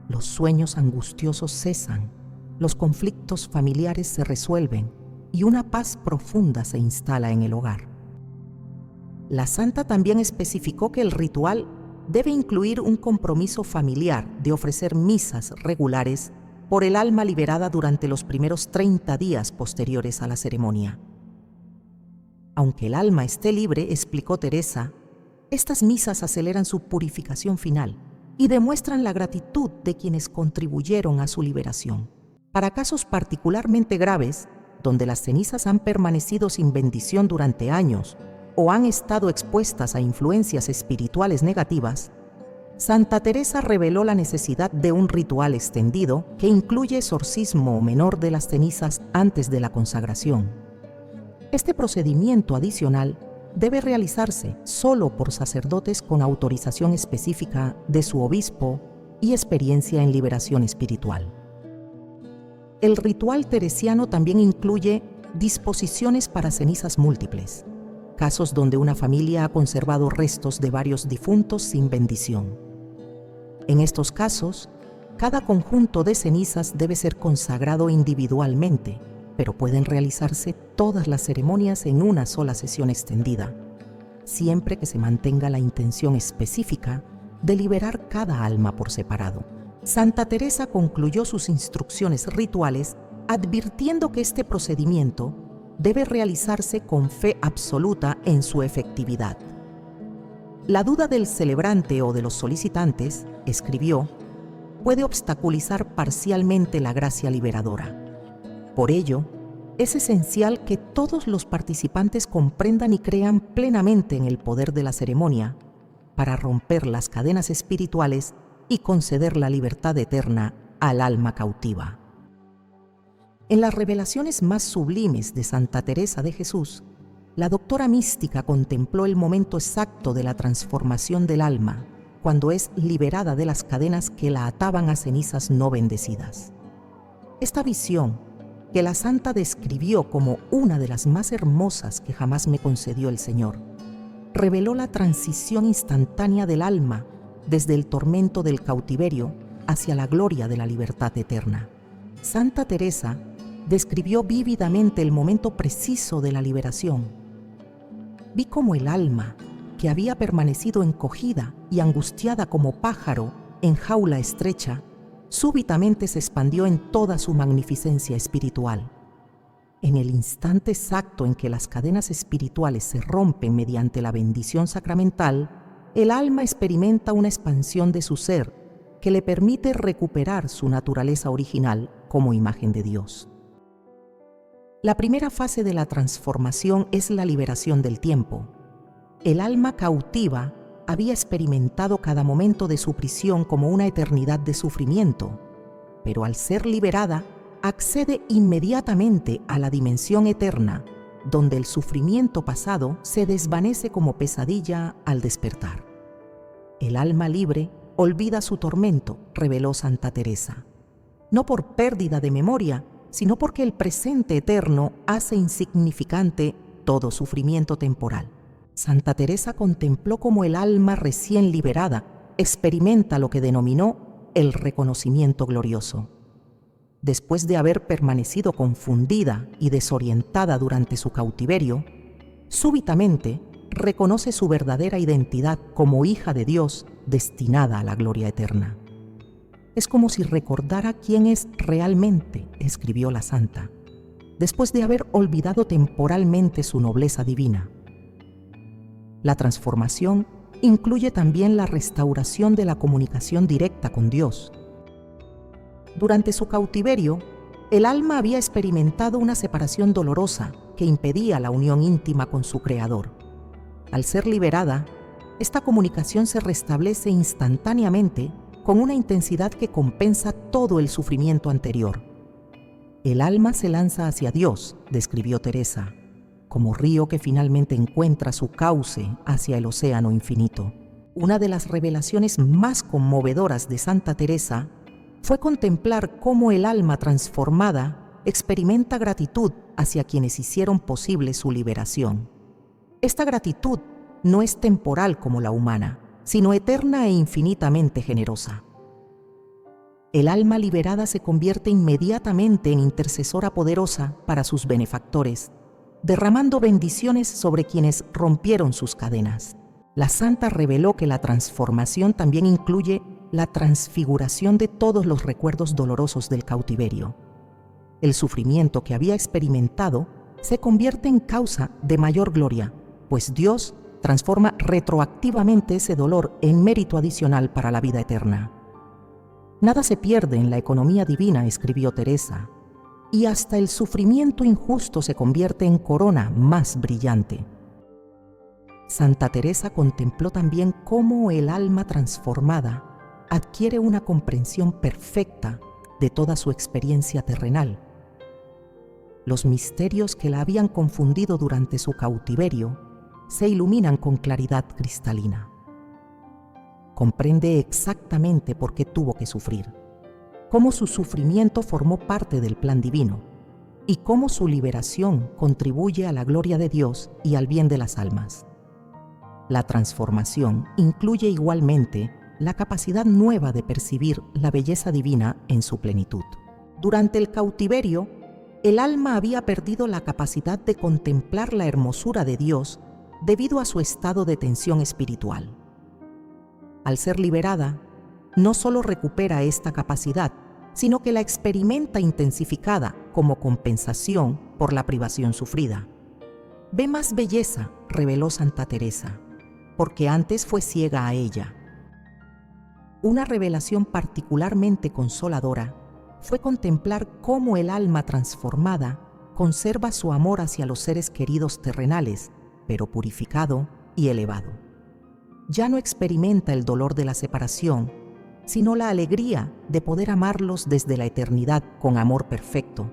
Los sueños angustiosos cesan, los conflictos familiares se resuelven y una paz profunda se instala en el hogar. La santa también especificó que el ritual debe incluir un compromiso familiar de ofrecer misas regulares por el alma liberada durante los primeros 30 días posteriores a la ceremonia. Aunque el alma esté libre, explicó Teresa, estas misas aceleran su purificación final y demuestran la gratitud de quienes contribuyeron a su liberación. Para casos particularmente graves, donde las cenizas han permanecido sin bendición durante años o han estado expuestas a influencias espirituales negativas, Santa Teresa reveló la necesidad de un ritual extendido que incluye exorcismo menor de las cenizas antes de la consagración. Este procedimiento adicional debe realizarse solo por sacerdotes con autorización específica de su obispo y experiencia en liberación espiritual. El ritual teresiano también incluye disposiciones para cenizas múltiples, casos donde una familia ha conservado restos de varios difuntos sin bendición. En estos casos, cada conjunto de cenizas debe ser consagrado individualmente, pero pueden realizarse todas las ceremonias en una sola sesión extendida, siempre que se mantenga la intención específica de liberar cada alma por separado. Santa Teresa concluyó sus instrucciones rituales advirtiendo que este procedimiento debe realizarse con fe absoluta en su efectividad. La duda del celebrante o de los solicitantes, escribió, puede obstaculizar parcialmente la gracia liberadora. Por ello, es esencial que todos los participantes comprendan y crean plenamente en el poder de la ceremonia para romper las cadenas espirituales y conceder la libertad eterna al alma cautiva. En las revelaciones más sublimes de Santa Teresa de Jesús, la doctora mística contempló el momento exacto de la transformación del alma, cuando es liberada de las cadenas que la ataban a cenizas no bendecidas. Esta visión, que la santa describió como una de las más hermosas que jamás me concedió el Señor, reveló la transición instantánea del alma desde el tormento del cautiverio hacia la gloria de la libertad eterna. Santa Teresa describió vívidamente el momento preciso de la liberación. Vi cómo el alma, que había permanecido encogida y angustiada como pájaro en jaula estrecha, súbitamente se expandió en toda su magnificencia espiritual. En el instante exacto en que las cadenas espirituales se rompen mediante la bendición sacramental, el alma experimenta una expansión de su ser que le permite recuperar su naturaleza original como imagen de Dios. La primera fase de la transformación es la liberación del tiempo. El alma cautiva había experimentado cada momento de su prisión como una eternidad de sufrimiento, pero al ser liberada, accede inmediatamente a la dimensión eterna, donde el sufrimiento pasado se desvanece como pesadilla al despertar. El alma libre olvida su tormento, reveló Santa Teresa, no por pérdida de memoria, sino porque el presente eterno hace insignificante todo sufrimiento temporal. Santa Teresa contempló cómo el alma recién liberada experimenta lo que denominó el reconocimiento glorioso. Después de haber permanecido confundida y desorientada durante su cautiverio, súbitamente reconoce su verdadera identidad como hija de Dios destinada a la gloria eterna. Es como si recordara quién es realmente, escribió la santa, después de haber olvidado temporalmente su nobleza divina. La transformación incluye también la restauración de la comunicación directa con Dios. Durante su cautiverio, el alma había experimentado una separación dolorosa que impedía la unión íntima con su Creador. Al ser liberada, esta comunicación se restablece instantáneamente con una intensidad que compensa todo el sufrimiento anterior. El alma se lanza hacia Dios, describió Teresa, como río que finalmente encuentra su cauce hacia el océano infinito. Una de las revelaciones más conmovedoras de Santa Teresa fue contemplar cómo el alma transformada experimenta gratitud hacia quienes hicieron posible su liberación. Esta gratitud no es temporal como la humana, sino eterna e infinitamente generosa. El alma liberada se convierte inmediatamente en intercesora poderosa para sus benefactores, derramando bendiciones sobre quienes rompieron sus cadenas. La santa reveló que la transformación también incluye la transfiguración de todos los recuerdos dolorosos del cautiverio. El sufrimiento que había experimentado se convierte en causa de mayor gloria, pues Dios transforma retroactivamente ese dolor en mérito adicional para la vida eterna. Nada se pierde en la economía divina, escribió Teresa, y hasta el sufrimiento injusto se convierte en corona más brillante. Santa Teresa contempló también cómo el alma transformada adquiere una comprensión perfecta de toda su experiencia terrenal. Los misterios que la habían confundido durante su cautiverio se iluminan con claridad cristalina. Comprende exactamente por qué tuvo que sufrir, cómo su sufrimiento formó parte del plan divino y cómo su liberación contribuye a la gloria de Dios y al bien de las almas. La transformación incluye igualmente la capacidad nueva de percibir la belleza divina en su plenitud. Durante el cautiverio, el alma había perdido la capacidad de contemplar la hermosura de Dios debido a su estado de tensión espiritual. Al ser liberada, no solo recupera esta capacidad, sino que la experimenta intensificada como compensación por la privación sufrida. Ve más belleza, reveló Santa Teresa, porque antes fue ciega a ella. Una revelación particularmente consoladora fue contemplar cómo el alma transformada conserva su amor hacia los seres queridos terrenales, pero purificado y elevado. Ya no experimenta el dolor de la separación, sino la alegría de poder amarlos desde la eternidad con amor perfecto.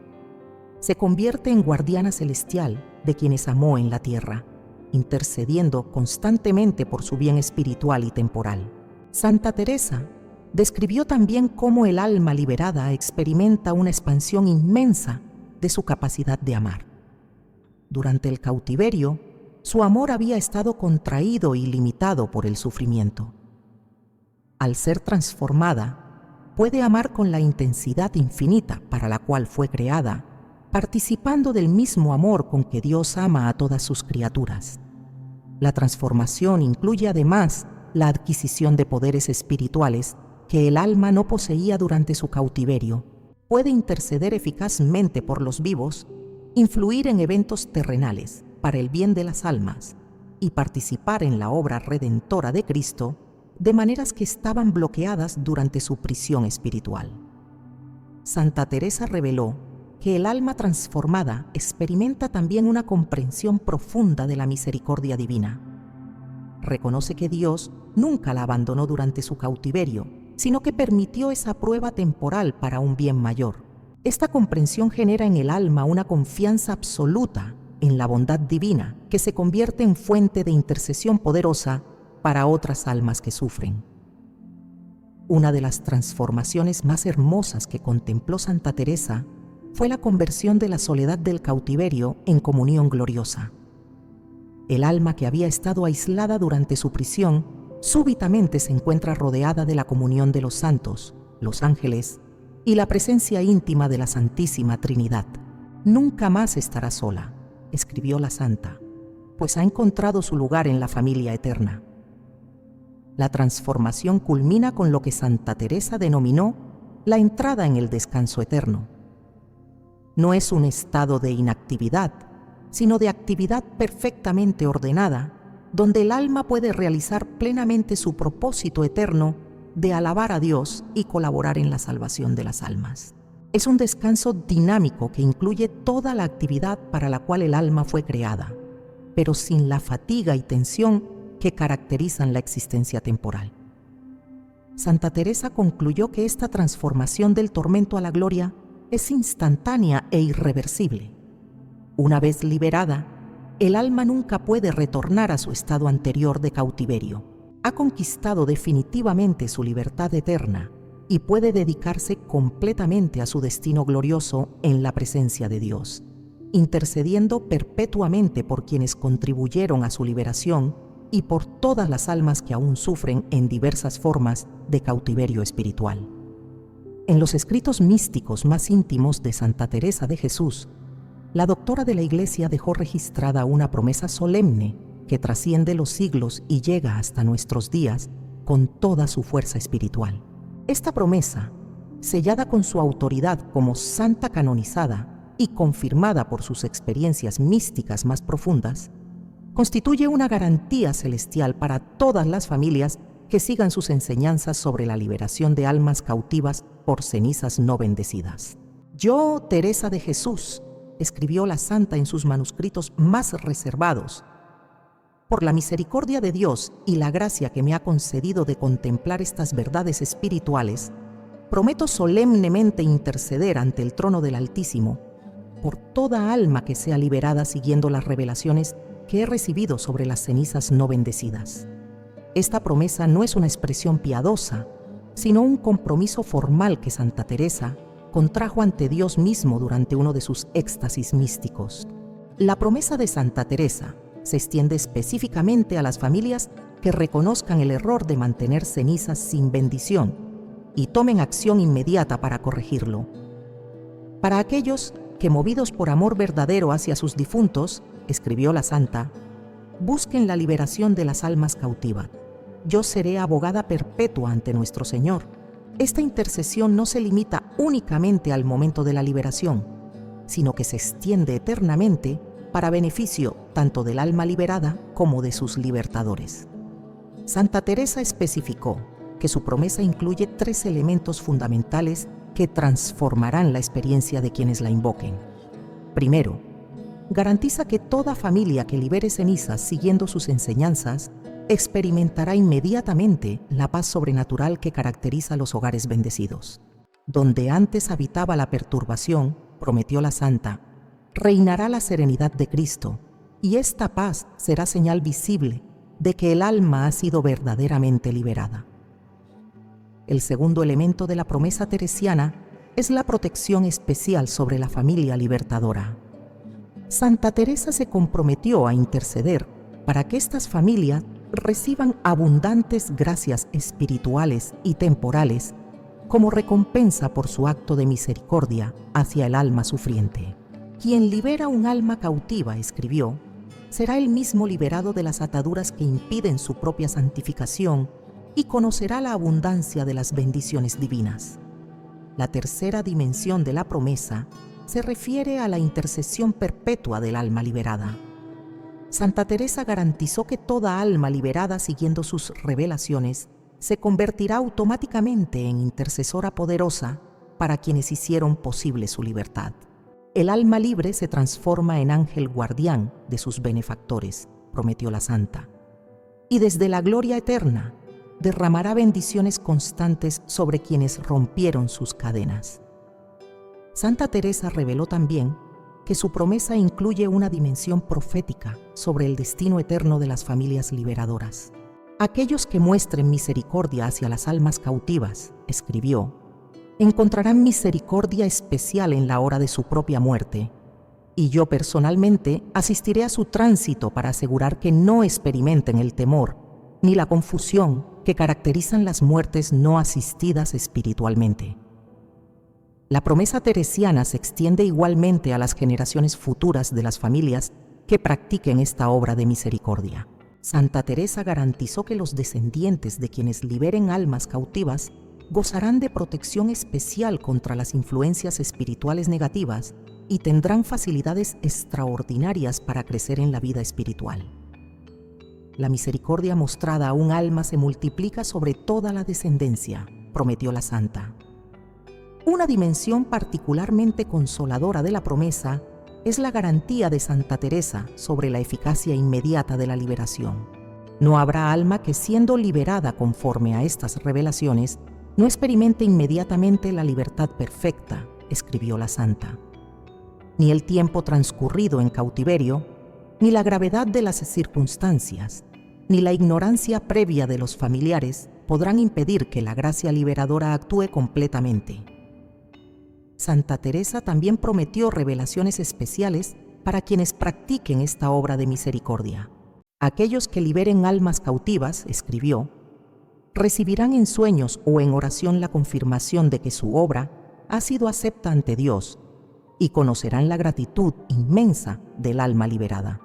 Se convierte en guardiana celestial de quienes amó en la tierra, intercediendo constantemente por su bien espiritual y temporal. Santa Teresa describió también cómo el alma liberada experimenta una expansión inmensa de su capacidad de amar. Durante el cautiverio, su amor había estado contraído y limitado por el sufrimiento. Al ser transformada, puede amar con la intensidad infinita para la cual fue creada, participando del mismo amor con que Dios ama a todas sus criaturas. La transformación incluye además la adquisición de poderes espirituales que el alma no poseía durante su cautiverio. Puede interceder eficazmente por los vivos, influir en eventos terrenales para el bien de las almas y participar en la obra redentora de Cristo de maneras que estaban bloqueadas durante su prisión espiritual. Santa Teresa reveló que el alma transformada experimenta también una comprensión profunda de la misericordia divina. Reconoce que Dios nunca la abandonó durante su cautiverio, sino que permitió esa prueba temporal para un bien mayor. Esta comprensión genera en el alma una confianza absoluta en la bondad divina, que se convierte en fuente de intercesión poderosa para otras almas que sufren. Una de las transformaciones más hermosas que contempló Santa Teresa fue la conversión de la soledad del cautiverio en comunión gloriosa. El alma que había estado aislada durante su prisión súbitamente se encuentra rodeada de la comunión de los santos, los ángeles y la presencia íntima de la Santísima Trinidad. Nunca más estará sola, escribió la santa, pues ha encontrado su lugar en la familia eterna. La transformación culmina con lo que Santa Teresa denominó la entrada en el descanso eterno. No es un estado de inactividad, sino de actividad perfectamente ordenada, donde el alma puede realizar plenamente su propósito eterno de alabar a Dios y colaborar en la salvación de las almas. Es un descanso dinámico que incluye toda la actividad para la cual el alma fue creada, pero sin la fatiga y tensión que caracterizan la existencia temporal. Santa Teresa concluyó que esta transformación del tormento a la gloria es instantánea e irreversible. Una vez liberada, el alma nunca puede retornar a su estado anterior de cautiverio. Ha conquistado definitivamente su libertad eterna y puede dedicarse completamente a su destino glorioso en la presencia de Dios, intercediendo perpetuamente por quienes contribuyeron a su liberación y por todas las almas que aún sufren en diversas formas de cautiverio espiritual. En los escritos místicos más íntimos de Santa Teresa de Jesús, la doctora de la Iglesia dejó registrada una promesa solemne que trasciende los siglos y llega hasta nuestros días con toda su fuerza espiritual. Esta promesa, sellada con su autoridad como santa canonizada y confirmada por sus experiencias místicas más profundas, constituye una garantía celestial para todas las familias que sigan sus enseñanzas sobre la liberación de almas cautivas por cenizas no bendecidas. Yo, Teresa de Jesús, escribió la santa en sus manuscritos más reservados, por la misericordia de Dios y la gracia que me ha concedido de contemplar estas verdades espirituales, prometo solemnemente interceder ante el trono del Altísimo por toda alma que sea liberada siguiendo las revelaciones que he recibido sobre las cenizas no bendecidas. Esta promesa no es una expresión piadosa, sino un compromiso formal que Santa Teresa contrajo ante Dios mismo durante uno de sus éxtasis místicos. La promesa de Santa Teresa se extiende específicamente a las familias que reconozcan el error de mantener cenizas sin bendición y tomen acción inmediata para corregirlo. Para aquellos que, movidos por amor verdadero hacia sus difuntos, escribió la santa, busquen la liberación de las almas cautivas. Yo seré abogada perpetua ante nuestro Señor. Esta intercesión no se limita únicamente al momento de la liberación, sino que se extiende eternamente para beneficio tanto del alma liberada como de sus libertadores. Santa Teresa especificó que su promesa incluye 3 elementos fundamentales que transformarán la experiencia de quienes la invoquen. Primero, garantiza que toda familia que libere cenizas siguiendo sus enseñanzas experimentará inmediatamente la paz sobrenatural que caracteriza los hogares bendecidos. Donde antes habitaba la perturbación, prometió la santa, reinará la serenidad de Cristo, y esta paz será señal visible de que el alma ha sido verdaderamente liberada. El segundo elemento de la promesa teresiana es la protección especial sobre la familia libertadora. Santa Teresa se comprometió a interceder para que estas familias reciban abundantes gracias espirituales y temporales como recompensa por su acto de misericordia hacia el alma sufriente. Quien libera un alma cautiva, escribió, será el mismo liberado de las ataduras que impiden su propia santificación y conocerá la abundancia de las bendiciones divinas. La tercera dimensión de la promesa se refiere a la intercesión perpetua del alma liberada. Santa Teresa garantizó que toda alma liberada siguiendo sus revelaciones se convertirá automáticamente en intercesora poderosa para quienes hicieron posible su libertad. El alma libre se transforma en ángel guardián de sus benefactores, prometió la santa, y desde la gloria eterna derramará bendiciones constantes sobre quienes rompieron sus cadenas. Santa Teresa reveló también que su promesa incluye una dimensión profética sobre el destino eterno de las familias liberadoras. Aquellos que muestren misericordia hacia las almas cautivas, escribió, encontrarán misericordia especial en la hora de su propia muerte, y yo personalmente asistiré a su tránsito para asegurar que no experimenten el temor ni la confusión que caracterizan las muertes no asistidas espiritualmente. La promesa teresiana se extiende igualmente a las generaciones futuras de las familias que practiquen esta obra de misericordia. Santa Teresa garantizó que los descendientes de quienes liberen almas cautivas gozarán de protección especial contra las influencias espirituales negativas y tendrán facilidades extraordinarias para crecer en la vida espiritual. La misericordia mostrada a un alma se multiplica sobre toda la descendencia, prometió la santa. Una dimensión particularmente consoladora de la promesa es la garantía de Santa Teresa sobre la eficacia inmediata de la liberación. No habrá alma que, siendo liberada conforme a estas revelaciones, no experimente inmediatamente la libertad perfecta, escribió la santa. Ni el tiempo transcurrido en cautiverio, ni la gravedad de las circunstancias, ni la ignorancia previa de los familiares podrán impedir que la gracia liberadora actúe completamente. Santa Teresa también prometió revelaciones especiales para quienes practiquen esta obra de misericordia. Aquellos que liberen almas cautivas, escribió, recibirán en sueños o en oración la confirmación de que su obra ha sido acepta ante Dios y conocerán la gratitud inmensa del alma liberada.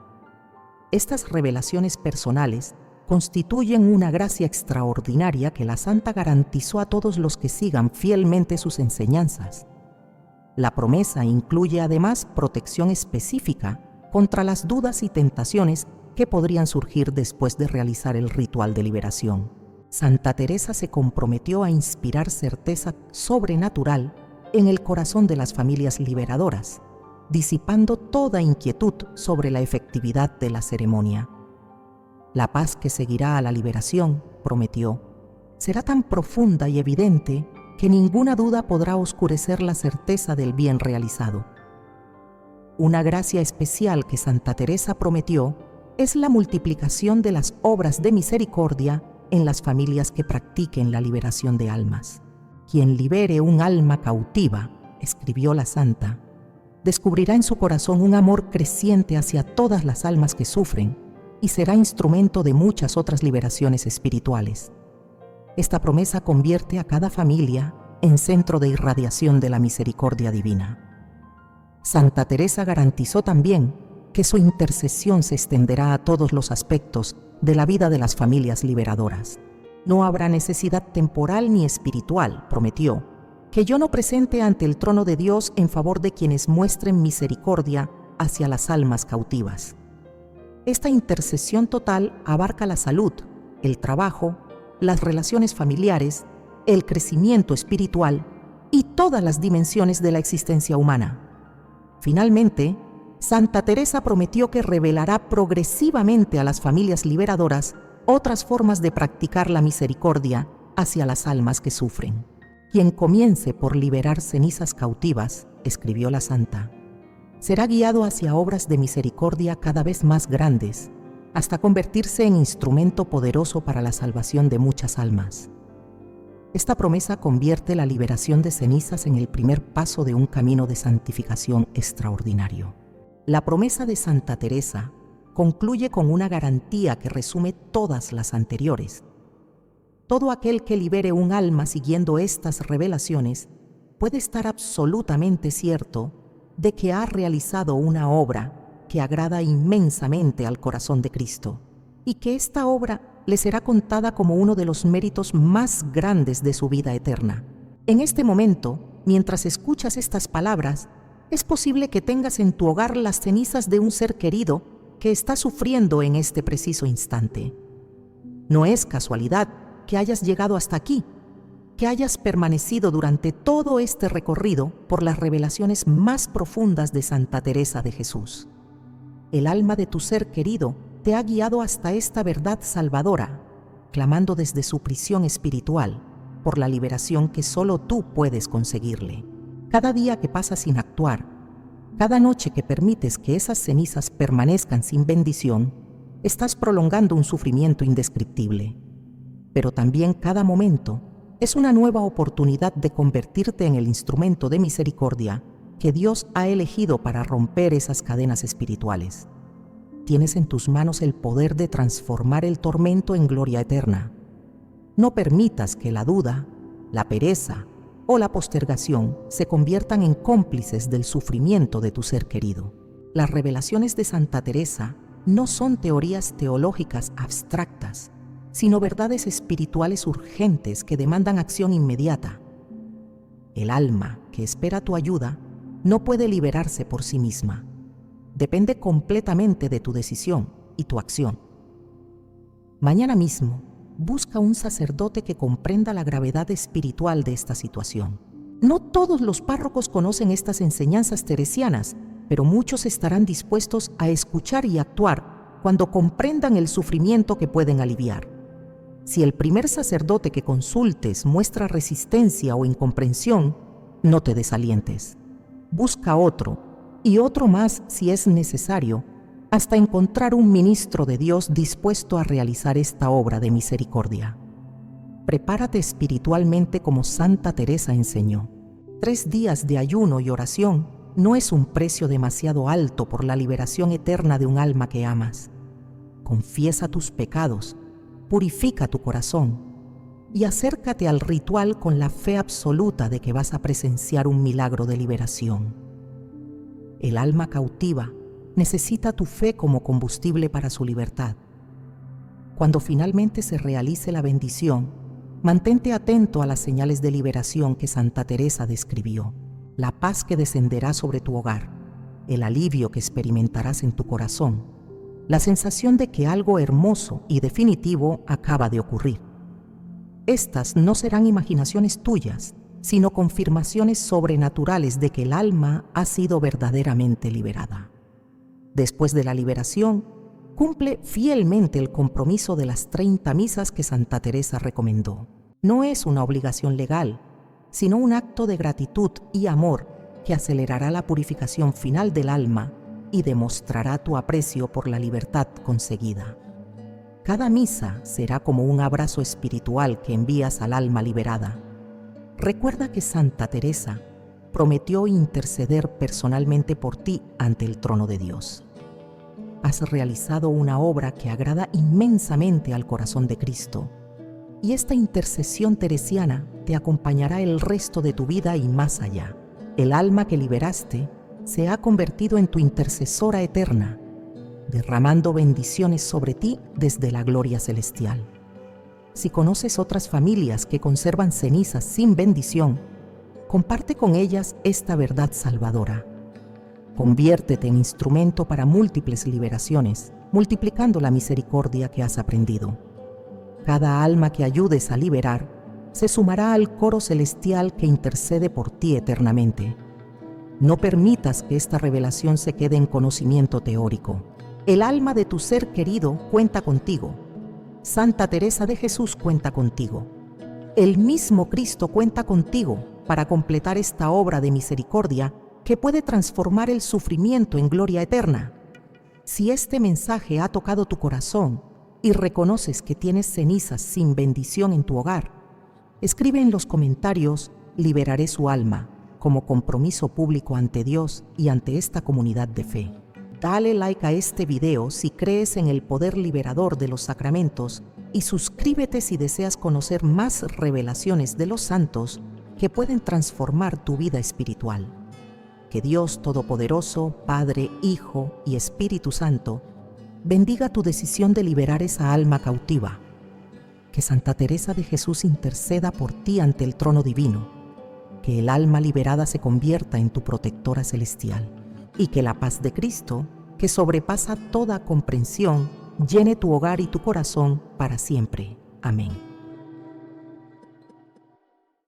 Estas revelaciones personales constituyen una gracia extraordinaria que la Santa garantizó a todos los que sigan fielmente sus enseñanzas. La promesa incluye además protección específica contra las dudas y tentaciones que podrían surgir después de realizar el ritual de liberación. Santa Teresa se comprometió a inspirar certeza sobrenatural en el corazón de las familias liberadoras, disipando toda inquietud sobre la efectividad de la ceremonia. La paz que seguirá a la liberación, prometió, será tan profunda y evidente que ninguna duda podrá oscurecer la certeza del bien realizado. Una gracia especial que Santa Teresa prometió es la multiplicación de las obras de misericordia en las familias que practiquen la liberación de almas. Quien libere un alma cautiva, escribió la santa, descubrirá en su corazón un amor creciente hacia todas las almas que sufren y será instrumento de muchas otras liberaciones espirituales. Esta promesa convierte a cada familia en centro de irradiación de la misericordia divina. Santa Teresa garantizó también que su intercesión se extenderá a todos los aspectos de la vida de las familias liberadoras. No habrá necesidad temporal ni espiritual, prometió, que yo no presente ante el trono de Dios en favor de quienes muestren misericordia hacia las almas cautivas. Esta intercesión total abarca la salud, el trabajo, las relaciones familiares, el crecimiento espiritual y todas las dimensiones de la existencia humana. Finalmente, Santa Teresa prometió que revelará progresivamente a las familias liberadoras otras formas de practicar la misericordia hacia las almas que sufren. Quien comience por liberar cenizas cautivas, escribió la santa, será guiado hacia obras de misericordia cada vez más grandes, hasta convertirse en instrumento poderoso para la salvación de muchas almas. Esta promesa convierte la liberación de cenizas en el primer paso de un camino de santificación extraordinario. La promesa de Santa Teresa concluye con una garantía que resume todas las anteriores. Todo aquel que libere un alma siguiendo estas revelaciones puede estar absolutamente cierto de que ha realizado una obra que agrada inmensamente al corazón de Cristo y que esta obra le será contada como uno de los méritos más grandes de su vida eterna. En este momento, mientras escuchas estas palabras, es posible que tengas en tu hogar las cenizas de un ser querido que está sufriendo en este preciso instante. No es casualidad que hayas llegado hasta aquí, que hayas permanecido durante todo este recorrido por las revelaciones más profundas de Santa Teresa de Jesús. El alma de tu ser querido te ha guiado hasta esta verdad salvadora, clamando desde su prisión espiritual por la liberación que solo tú puedes conseguirle. Cada día que pasas sin actuar, cada noche que permites que esas cenizas permanezcan sin bendición, estás prolongando un sufrimiento indescriptible. Pero también cada momento es una nueva oportunidad de convertirte en el instrumento de misericordia que Dios ha elegido para romper esas cadenas espirituales. Tienes en tus manos el poder de transformar el tormento en gloria eterna. No permitas que la duda, la pereza o la postergación se conviertan en cómplices del sufrimiento de tu ser querido. Las revelaciones de Santa Teresa no son teorías teológicas abstractas, sino verdades espirituales urgentes que demandan acción inmediata. El alma que espera tu ayuda no puede liberarse por sí misma. Depende completamente de tu decisión y tu acción. Mañana mismo, busca un sacerdote que comprenda la gravedad espiritual de esta situación. No todos los párrocos conocen estas enseñanzas teresianas, pero muchos estarán dispuestos a escuchar y actuar cuando comprendan el sufrimiento que pueden aliviar. Si el primer sacerdote que consultes muestra resistencia o incomprensión, no te desalientes. Busca otro, y otro más si es necesario, hasta encontrar un ministro de Dios dispuesto a realizar esta obra de misericordia. Prepárate espiritualmente como Santa Teresa enseñó. 3 días de ayuno y oración no es un precio demasiado alto por la liberación eterna de un alma que amas. confiesa tus pecados, purifica tu corazón y acércate al ritual con la fe absoluta de que vas a presenciar un milagro de liberación. El alma cautiva necesita tu fe como combustible para su libertad. Cuando finalmente se realice la bendición, mantente atento a las señales de liberación que Santa Teresa describió: la paz que descenderá sobre tu hogar, el alivio que experimentarás en tu corazón, la sensación de que algo hermoso y definitivo acaba de ocurrir. Estas no serán imaginaciones tuyas, sino confirmaciones sobrenaturales de que el alma ha sido verdaderamente liberada. Después de la liberación, cumple fielmente el compromiso de las 30 misas que Santa Teresa recomendó. No es una obligación legal, sino un acto de gratitud y amor que acelerará la purificación final del alma y demostrará tu aprecio por la libertad conseguida. Cada misa será como un abrazo espiritual que envías al alma liberada. Recuerda que Santa Teresa prometió interceder personalmente por ti ante el trono de Dios. Has realizado una obra que agrada inmensamente al corazón de Cristo, y esta intercesión teresiana te acompañará el resto de tu vida y más allá. El alma que liberaste se ha convertido en tu intercesora eterna, derramando bendiciones sobre ti desde la gloria celestial. Si conoces otras familias que conservan cenizas sin bendición, comparte con ellas esta verdad salvadora. Conviértete en instrumento para múltiples liberaciones, multiplicando la misericordia que has aprendido. Cada alma que ayudes a liberar se sumará al coro celestial que intercede por ti eternamente. No permitas que esta revelación se quede en conocimiento teórico. El alma de tu ser querido cuenta contigo. Santa Teresa de Jesús cuenta contigo. El mismo Cristo cuenta contigo para completar esta obra de misericordia que puede transformar el sufrimiento en gloria eterna. Si este mensaje ha tocado tu corazón y reconoces que tienes cenizas sin bendición en tu hogar, escribe en los comentarios "Liberaré su alma" como compromiso público ante Dios y ante esta comunidad de fe. Dale like a este video si crees en el poder liberador de los sacramentos y suscríbete si deseas conocer más revelaciones de los santos que pueden transformar tu vida espiritual. Que Dios Todopoderoso, Padre, Hijo y Espíritu Santo, bendiga tu decisión de liberar esa alma cautiva. Que Santa Teresa de Jesús interceda por ti ante el trono divino. Que el alma liberada se convierta en tu protectora celestial. Y que la paz de Cristo, que sobrepasa toda comprensión, llene tu hogar y tu corazón para siempre. Amén.